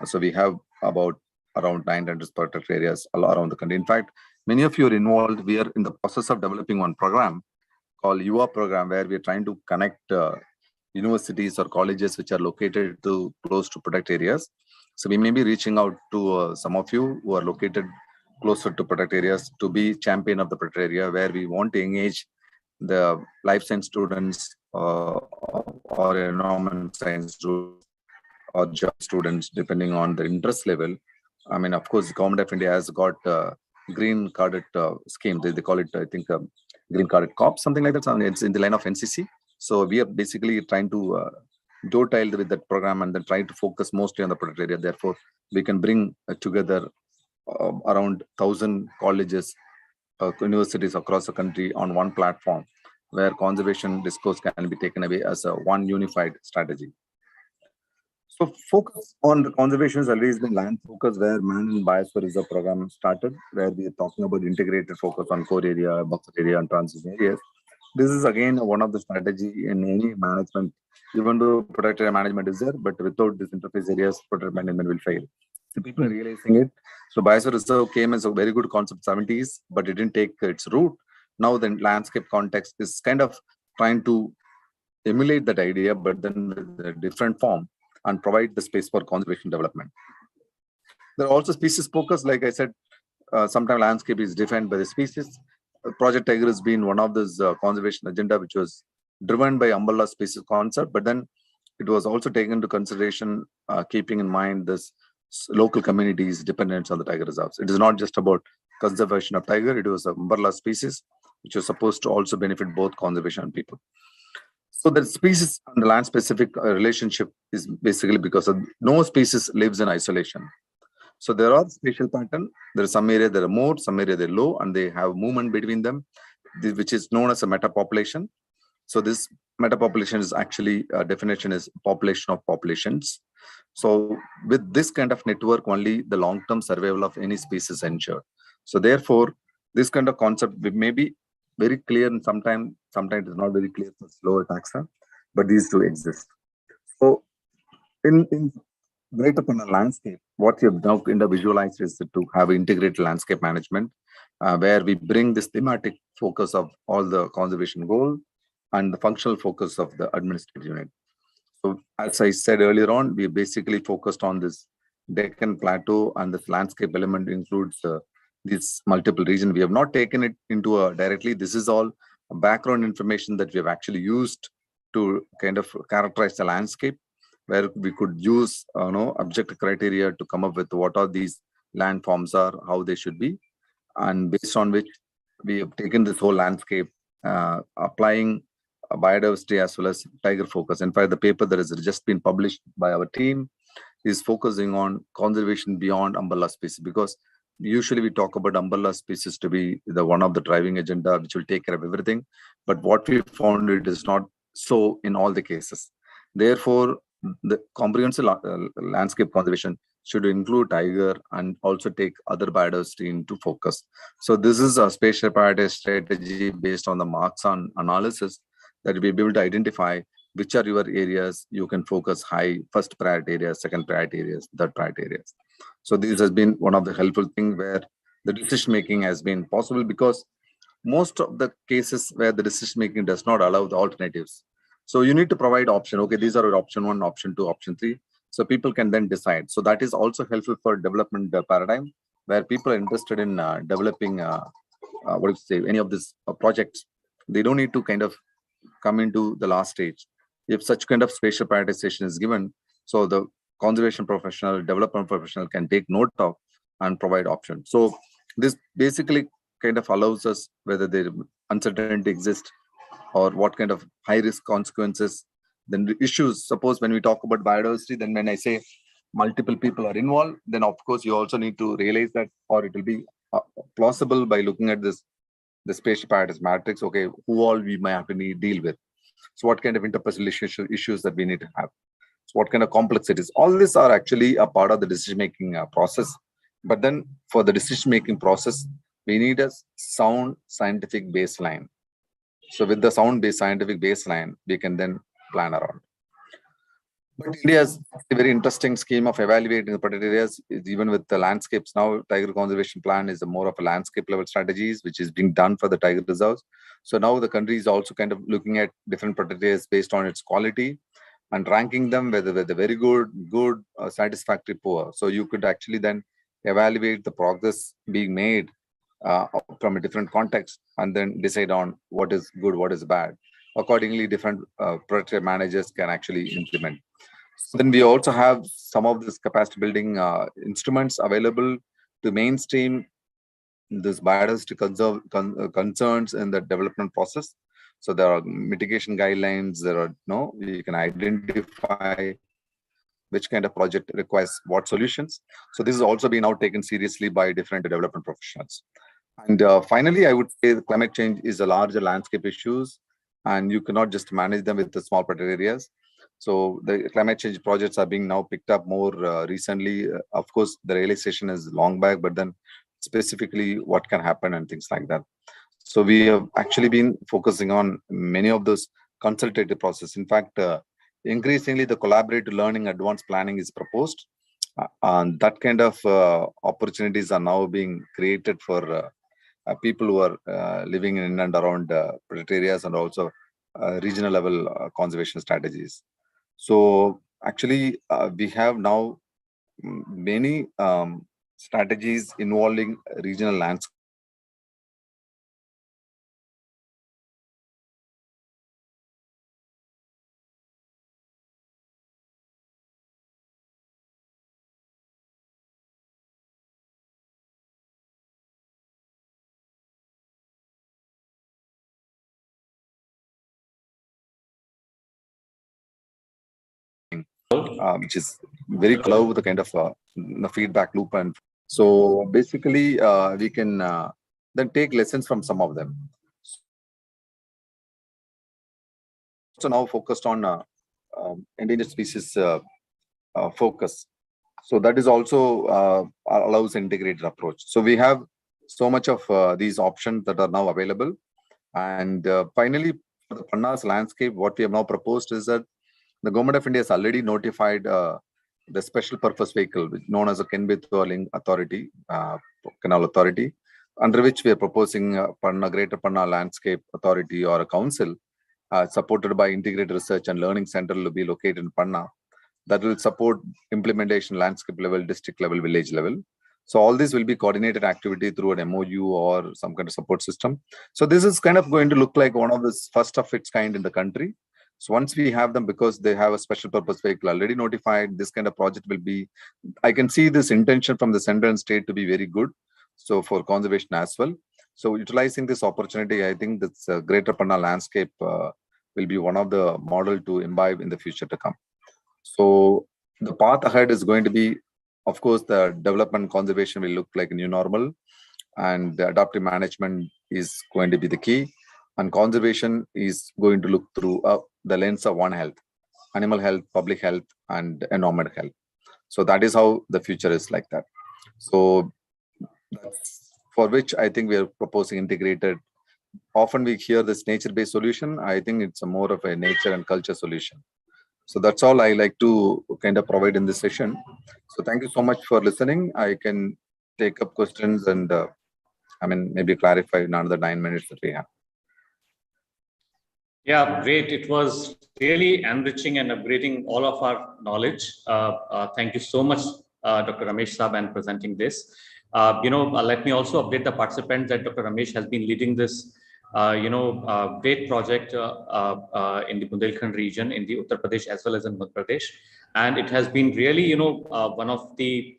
So we have about around 900 protected areas all around the country. In fact, many of you are involved. We are in the process of developing one program called UA program, where we are trying to connect universities or colleges which are located to close to protected areas. So we may be reaching out to some of you who are located closer to protected areas to be champion of the protected area, where we want to engage the life science students or environment science students or job students, depending on the interest level. I mean, of course, the government of India has got green carded scheme. They call it, I think, green carded cops, something like that. So it's in the line of NCC. So we are basically trying to dovetail with that program and then try to focus mostly on the protected area. Therefore, we can bring together around 1,000 colleges, universities across the country on one platform, where conservation discourse can be taken away as a one unified strategy. So focus on the conservation has always been land focus, where man and biosphere reserve program started, where we are talking about integrated focus on core area, buffer area, and transition areas. This is again one of the strategy in any management. Even though protected area management is there, but without this interface areas, protected management will fail. So people are realizing it. So biosphere reserve came as a very good concept 70s, but it didn't take its root. Now the landscape context is kind of trying to emulate that idea, but then with a different form, and provide the space for conservation development. There are also species focus. Like I said, sometimes landscape is defined by the species. Project Tiger has been one of those conservation agenda, which was driven by umbrella species concept, but then it was also taken into consideration, keeping in mind this local communities' dependence on the tiger reserves. It is not just about conservation of tiger, it was an umbrella species, which was supposed to also benefit both conservation and people. So the species and the land specific relationship is basically because of no species lives in isolation. So there are spatial pattern. There are some area that are more, some area they're low, and they have movement between them, which is known as a metapopulation. So this metapopulation is actually definition is population of populations. So with this kind of network, only the long-term survival of any species ensured. So therefore, this kind of concept may be very clear, and sometimes it's not very clear for slower taxa, but these two exist. So in right up on a landscape, what we have now kind of visualized is to have integrated landscape management, where we bring this thematic focus of all the conservation goal and the functional focus of the administrative unit. So as I said earlier on, we basically focused on this Deccan Plateau, and this landscape element includes these multiple regions. We have not taken it into directly. This is all background information that we have actually used to kind of characterize the landscape, where we could use objective criteria to come up with what are these landforms are, how they should be, and based on which we have taken this whole landscape, applying biodiversity as well as tiger focus. In fact, the paper that has just been published by our team is focusing on conservation beyond umbrella species, because usually we talk about umbrella species to be the one of the driving agenda which will take care of everything, but what we found, it is not so in all the cases. Therefore, the comprehensive landscape conservation should include tiger and also take other biodiversity into focus. So this is a spatial priority strategy based on the marks on analysis that we will be able to identify which are your areas you can focus high, first priority areas, second priority areas, third priority areas. So this has been one of the helpful thing where the decision making has been possible, because most of the cases where the decision making does not allow the alternatives. So you need to provide option. Okay, these are option one, option two, option three. So people can then decide. So that is also helpful for development paradigm, where people are interested in developing what do you say, any of these projects. They don't need to kind of come into the last stage. If such kind of spatial prioritization is given, so the conservation professional, development professional can take note of and provide options. So this basically kind of allows us whether the uncertainty exists or what kind of high risk consequences, then the issues. Suppose when we talk about biodiversity, then when I say multiple people are involved, then of course you also need to realize that, or it will be plausible by looking at this, the spatial priorities matrix. Okay, who all we might have to deal with. So what kind of interpersonal issues that we need to have. So what kind of complexities. All these are actually a part of the decision-making process. But then for the decision-making process, we need a sound scientific baseline. So with the sound-based scientific baseline, we can then plan around. But India has a very interesting scheme of evaluating the protected areas, even with the landscapes. Now, tiger conservation plan is more of a landscape level strategies, which is being done for the tiger reserves. So now the country is also kind of looking at different protected areas based on its quality and ranking them whether they're very good, satisfactory, poor. So you could actually then evaluate the progress being made from a different context and then decide on what is good, what is bad. Accordingly, different protected managers can actually implement. So then we also have some of this capacity building instruments available to mainstream this biodiversity concerns in the development process. So there are mitigation guidelines. There are you can identify which kind of project requires what solutions. So this is also being now taken seriously by different development professionals. And finally, I would say the climate change is a larger landscape issues, and you cannot just manage them with the small protected areas. So the climate change projects are being now picked up more recently. Of course, the realization is long back, but then specifically what can happen and things like that. So we have actually been focusing on many of those consultative process. In fact, increasingly the collaborative learning advanced planning is proposed. And that kind of opportunities are now being created for people who are living in and around protected areas and also regional level conservation strategies. So actually, we have now many strategies involving regional landscape. Which is very close with the kind of the feedback loop. And so basically we can then take lessons from some of them. So now focused on endangered species focus. So that is also allows integrated approach. So we have so much of these options that are now available. And finally, for the Panna's landscape, what we have now proposed is that the Government of India has already notified the special purpose vehicle, known as a Kenbetwaling Authority, Canal Authority, under which we are proposing Panna, Greater Panna Landscape Authority or a council, supported by Integrated Research and Learning Center will be located in Panna, that will support implementation landscape level, district level, village level. So all this will be coordinated activity through an MOU or some kind of support system. So this is kind of going to look like one of the first of its kind in the country. So once we have them, because they have a special purpose vehicle already notified, this kind of project will be, I can see this intention from the center and state to be very good. So for conservation as well. So utilizing this opportunity, I think this Greater Panna landscape will be one of the model to imbibe in the future to come. So the path ahead is going to be, of course, the development conservation will look like a new normal, and the adaptive management is going to be the key. And conservation is going to look through the lens of One Health. animal health, public health, and environment health. So that is how the future is like that. So that's for which I think we are proposing integrated. Often we hear this nature-based solution. I think it's a more of a nature and culture solution. So that's all I like to kind of provide in this session. So thank you so much for listening. I can take up questions and maybe clarify in another 9 minutes that we have. Yeah, great. It was really enriching and upgrading all of our knowledge. Thank you so much, Dr. Ramesh Saab, and presenting this. Let me also update the participants that Dr. Ramesh has been leading this, great project in the Bundelkhand region, in the Uttar Pradesh as well as in Madhya Pradesh. And it has been really, one of the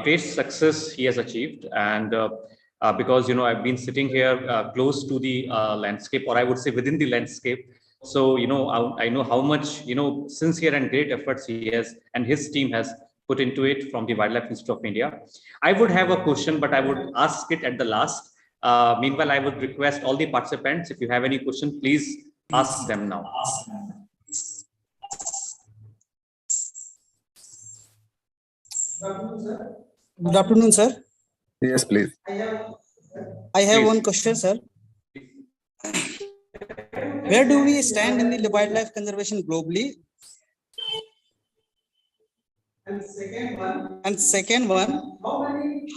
great success he has achieved. And because I've been sitting here close to the landscape, or I would say within the landscape. So I know how much sincere and great efforts he has and his team has put into it from the Wildlife Institute of India. I would have a question, but I would ask it at the last. Meanwhile, I would request all the participants, if you have any question, please ask them now. Good afternoon, sir. Yes, please. I have one question, sir. Where do we stand in the wildlife conservation globally? And second one,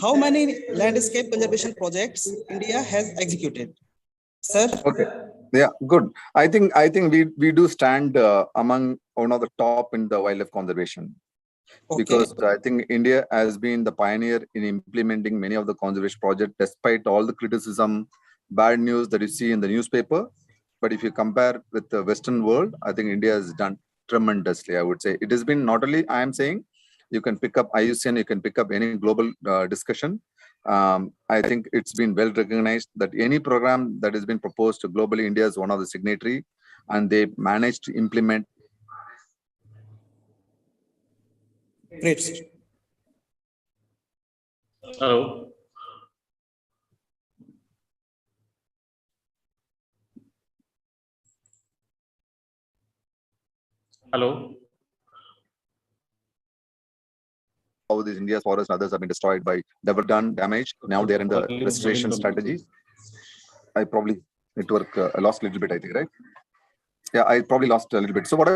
how many landscape conservation projects India has executed? Sir? Okay. Yeah, good. I think we do stand among one of the top in the wildlife conservation. Okay. Because I think India has been the pioneer in implementing many of the conservation projects, despite all the criticism, bad news that you see in the newspaper. But if you compare with the Western world, I think India has done tremendously. I would say it has been not only I am saying, you can pick up IUCN, you can pick up any global discussion. I think it's been well recognized that any program that has been proposed globally, India is one of the signatory, and they managed to implement. Great. Hello. Hello. How these India's forests and others have been destroyed by done damage. Now they're in the restoration strategy. I probably network I lost a little bit, I think, right? Yeah, I probably lost a little bit. So what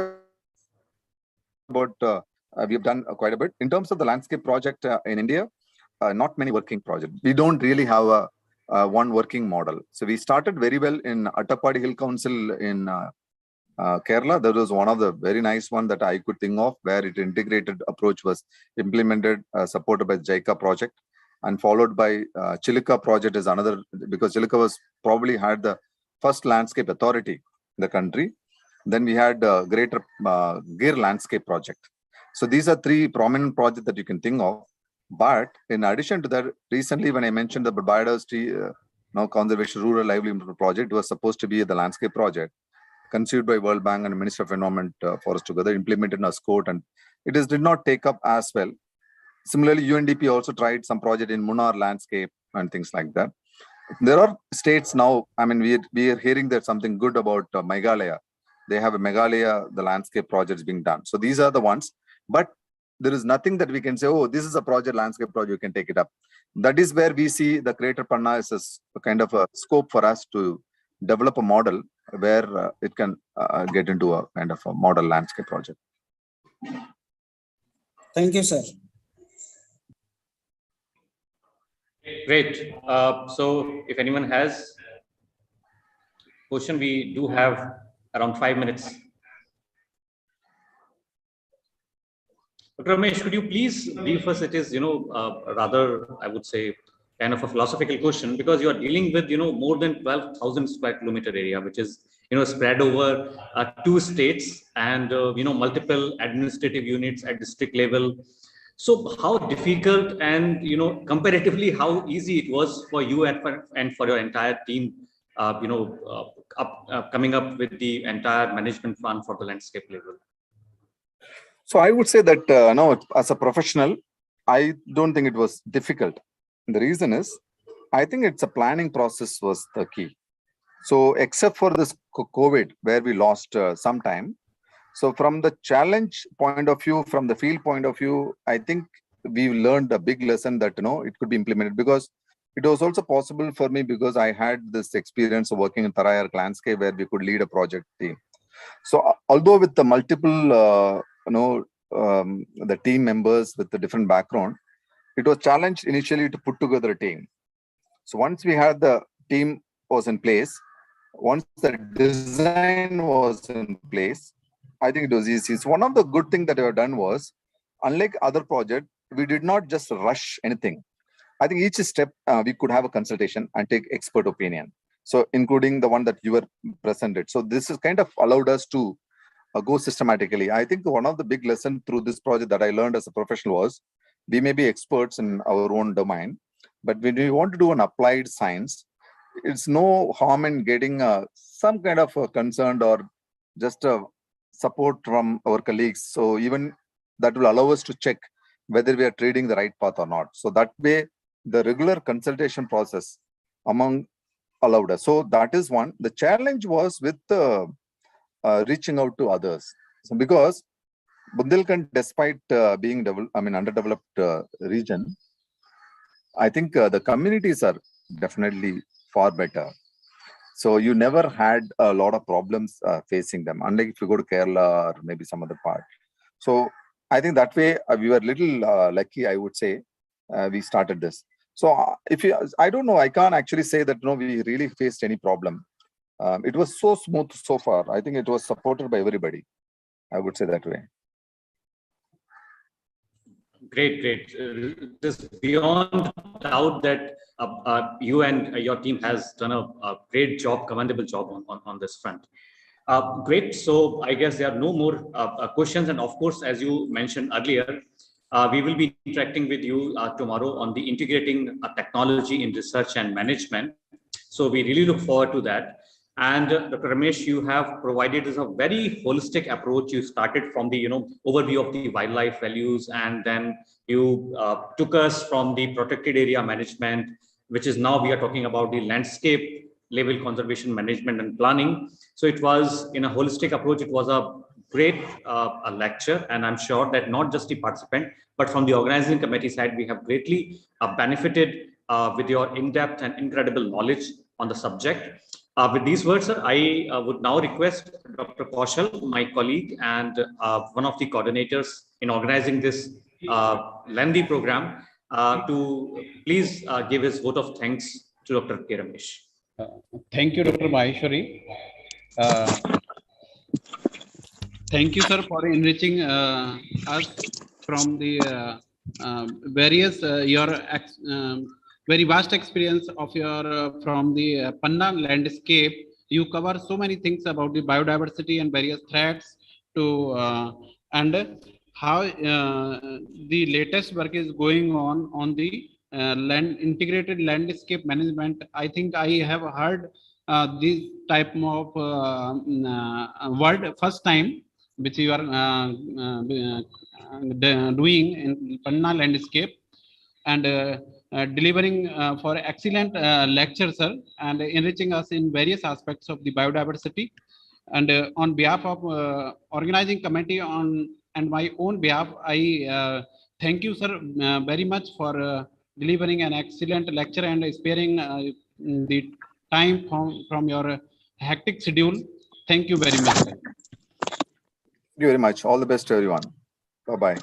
about we have done quite a bit in terms of the landscape project in India. Not many working projects. We don't really have a one working model. So we started very well in Attapadi Hill Council in Kerala. There was one of the very nice one that I could think of, where it integrated approach was implemented, supported by JICA project, and followed by Chilika project is another, because Chilika was probably had the first landscape authority in the country. Then we had Greater Gir Landscape Project. So these are three prominent projects that you can think of. But in addition to that, recently when I mentioned the biodiversity conservation rural livelihood project, it was supposed to be the landscape project conceived by World Bank and Minister of Environment Forest together, implemented in Ascot, and it did not take up as well. Similarly, UNDP also tried some project in Munnar landscape and things like that. There are states now, I mean, we are hearing that something good about Meghalaya. They have a Meghalaya, the landscape projects being done. So these are the ones, but there is nothing that we can say, oh, this is a project, landscape project, you can take it up. That is where we see the Greater Panna is a kind of a scope for us to develop a model where it can get into a kind of a model landscape project. Thank you, sir. Great. So if anyone has question, we do have around 5 minutes. Dr. Ramesh, could you please brief us? It is, rather, I would say, kind of a philosophical question, because you are dealing with, more than 12,000 square kilometer area, which is, spread over 2 states and, multiple administrative units at district level. So how difficult and, comparatively, how easy it was for you and for your entire team, coming up with the entire management plan for the landscape level? So I would say that, no, as a professional, I don't think it was difficult. The reason is, I think it's a planning process was the key. So except for this COVID, where we lost some time, So from the challenge point of view, from the field point of view, I think we learned a big lesson that, it could be implemented, because it was also possible for me because I had this experience of working in Tharayar landscape where we could lead a project team. So although with the multiple, the team members with the different background, it was challenged initially to put together a team. So once we had the team was in place, once the design was in place, I think it was easy. So one of the good things that we have done was, unlike other projects, we did not just rush anything. I think each step we could have a consultation and take expert opinion. So including the one that you were presented. So this is kind of allowed us to go systematically. I think one of the big lessons through this project that I learned as a professional was, we may be experts in our own domain, but when we want to do an applied science, it's no harm in getting some kind of a concern or just a support from our colleagues. So even that will allow us to check whether we are trading the right path or not. So that way, the regular consultation process among allowed us. So that is one. The challenge was with reaching out to others. So because Bundelkhand, despite being underdeveloped region, I think the communities are definitely far better. So you never had a lot of problems facing them, unlike if you go to Kerala or maybe some other part. So I think that way we were a little lucky, I would say, we started this. So I don't know, I can't actually say that we really faced any problem. It was so smooth so far. I think it was supported by everybody. I would say that way. Great. This beyond doubt that you and your team has done a great job, commendable job on this front. Great. So I guess there are no more questions. And of course, as you mentioned earlier, we will be interacting with you tomorrow on the integrating technology in research and management. So we really look forward to that. And Dr. Ramesh, you have provided us a very holistic approach. You started from the overview of the wildlife values, and then you took us from the protected area management, which is now we are talking about the landscape level conservation management and planning. So it was in a holistic approach. It was a great a lecture, and I'm sure that not just the participant, but from the organizing committee side, we have greatly benefited with your in-depth and incredible knowledge on the subject. With these words, sir, I would now request Dr. Kaushal, my colleague and one of the coordinators in organizing this lengthy program, to please give his vote of thanks to Dr. K. Ramesh. Thank you, Dr. Maheshwari. Thank you, sir, for enriching us from the various your very vast experience of your from the Panna landscape. You cover so many things about the biodiversity and various threats to and how the latest work is going on the integrated landscape management. I think I have heard this type of word first time, which you are doing in Panna landscape, and delivering for excellent lecture, sir, and enriching us in various aspects of the biodiversity. And on behalf of organizing committee and my own behalf, I thank you, sir, very much for delivering an excellent lecture and sparing the time from your hectic schedule. Thank you very much, sir. Thank you very much. All the best to everyone. Bye-bye.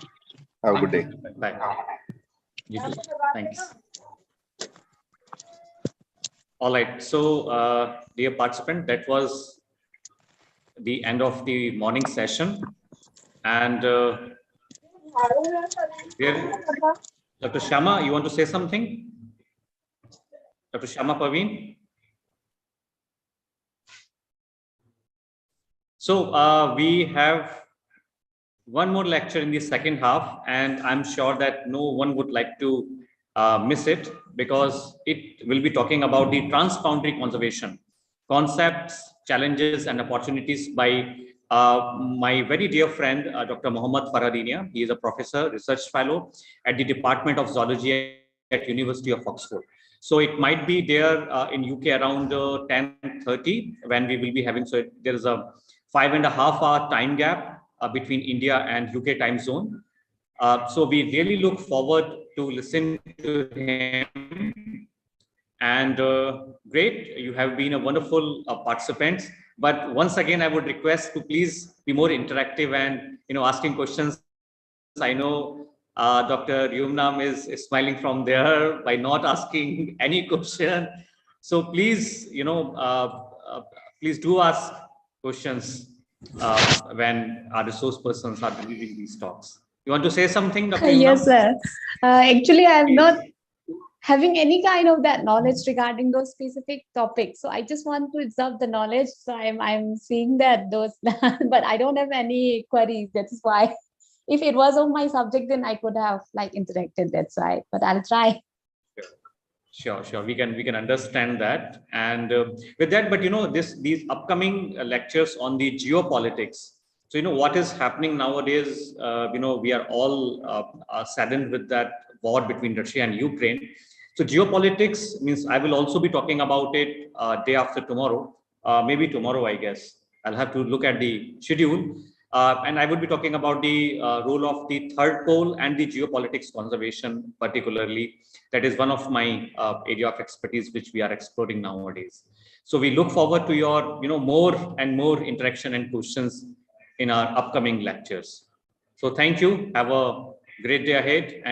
Have a good day. Bye. You too. Thanks. All right. So, dear participant, that was the end of the morning session. And Dr. Shama, you want to say something? Dr. Shama Paveen? So we have one more lecture in the second half, and I'm sure that no one would like to miss it, because it will be talking about the transboundary conservation concepts, challenges, and opportunities by my very dear friend, Dr. Mohammad Farhadinia. He is a professor, research fellow at the Department of Zoology at University of Oxford. So it might be there in UK around 10:30 when we will be having. So there is a 5.5 hour time gap between India and UK time zone. So we really look forward to listen to him. And great, you have been a wonderful participant. But once again, I would request to please be more interactive and asking questions. I know Dr. Yumnam is smiling from there by not asking any question. So please, please do ask questions when our resource persons are delivering these talks. You want to say something, Dr. Yumnam? Yes, sir. Actually, I am not having any kind of that knowledge regarding those specific topics. So I just want to observe the knowledge. So I'm seeing that those, but I don't have any queries. That's why. If it was on my subject, then I could have interacted. That's why. But I'll try. Sure. We can understand that. And with that, but these upcoming lectures on the geopolitics. So what is happening nowadays? We are all saddened with that war between Russia and Ukraine. So geopolitics means I will also be talking about it day after tomorrow, maybe tomorrow, I guess. I'll have to look at the schedule. And I would be talking about the role of the third pole and the geopolitics conservation, particularly. That is one of my area of expertise, which we are exploring nowadays. So we look forward to your, more and more interaction and questions in our upcoming lectures. So thank you. Have a great day ahead.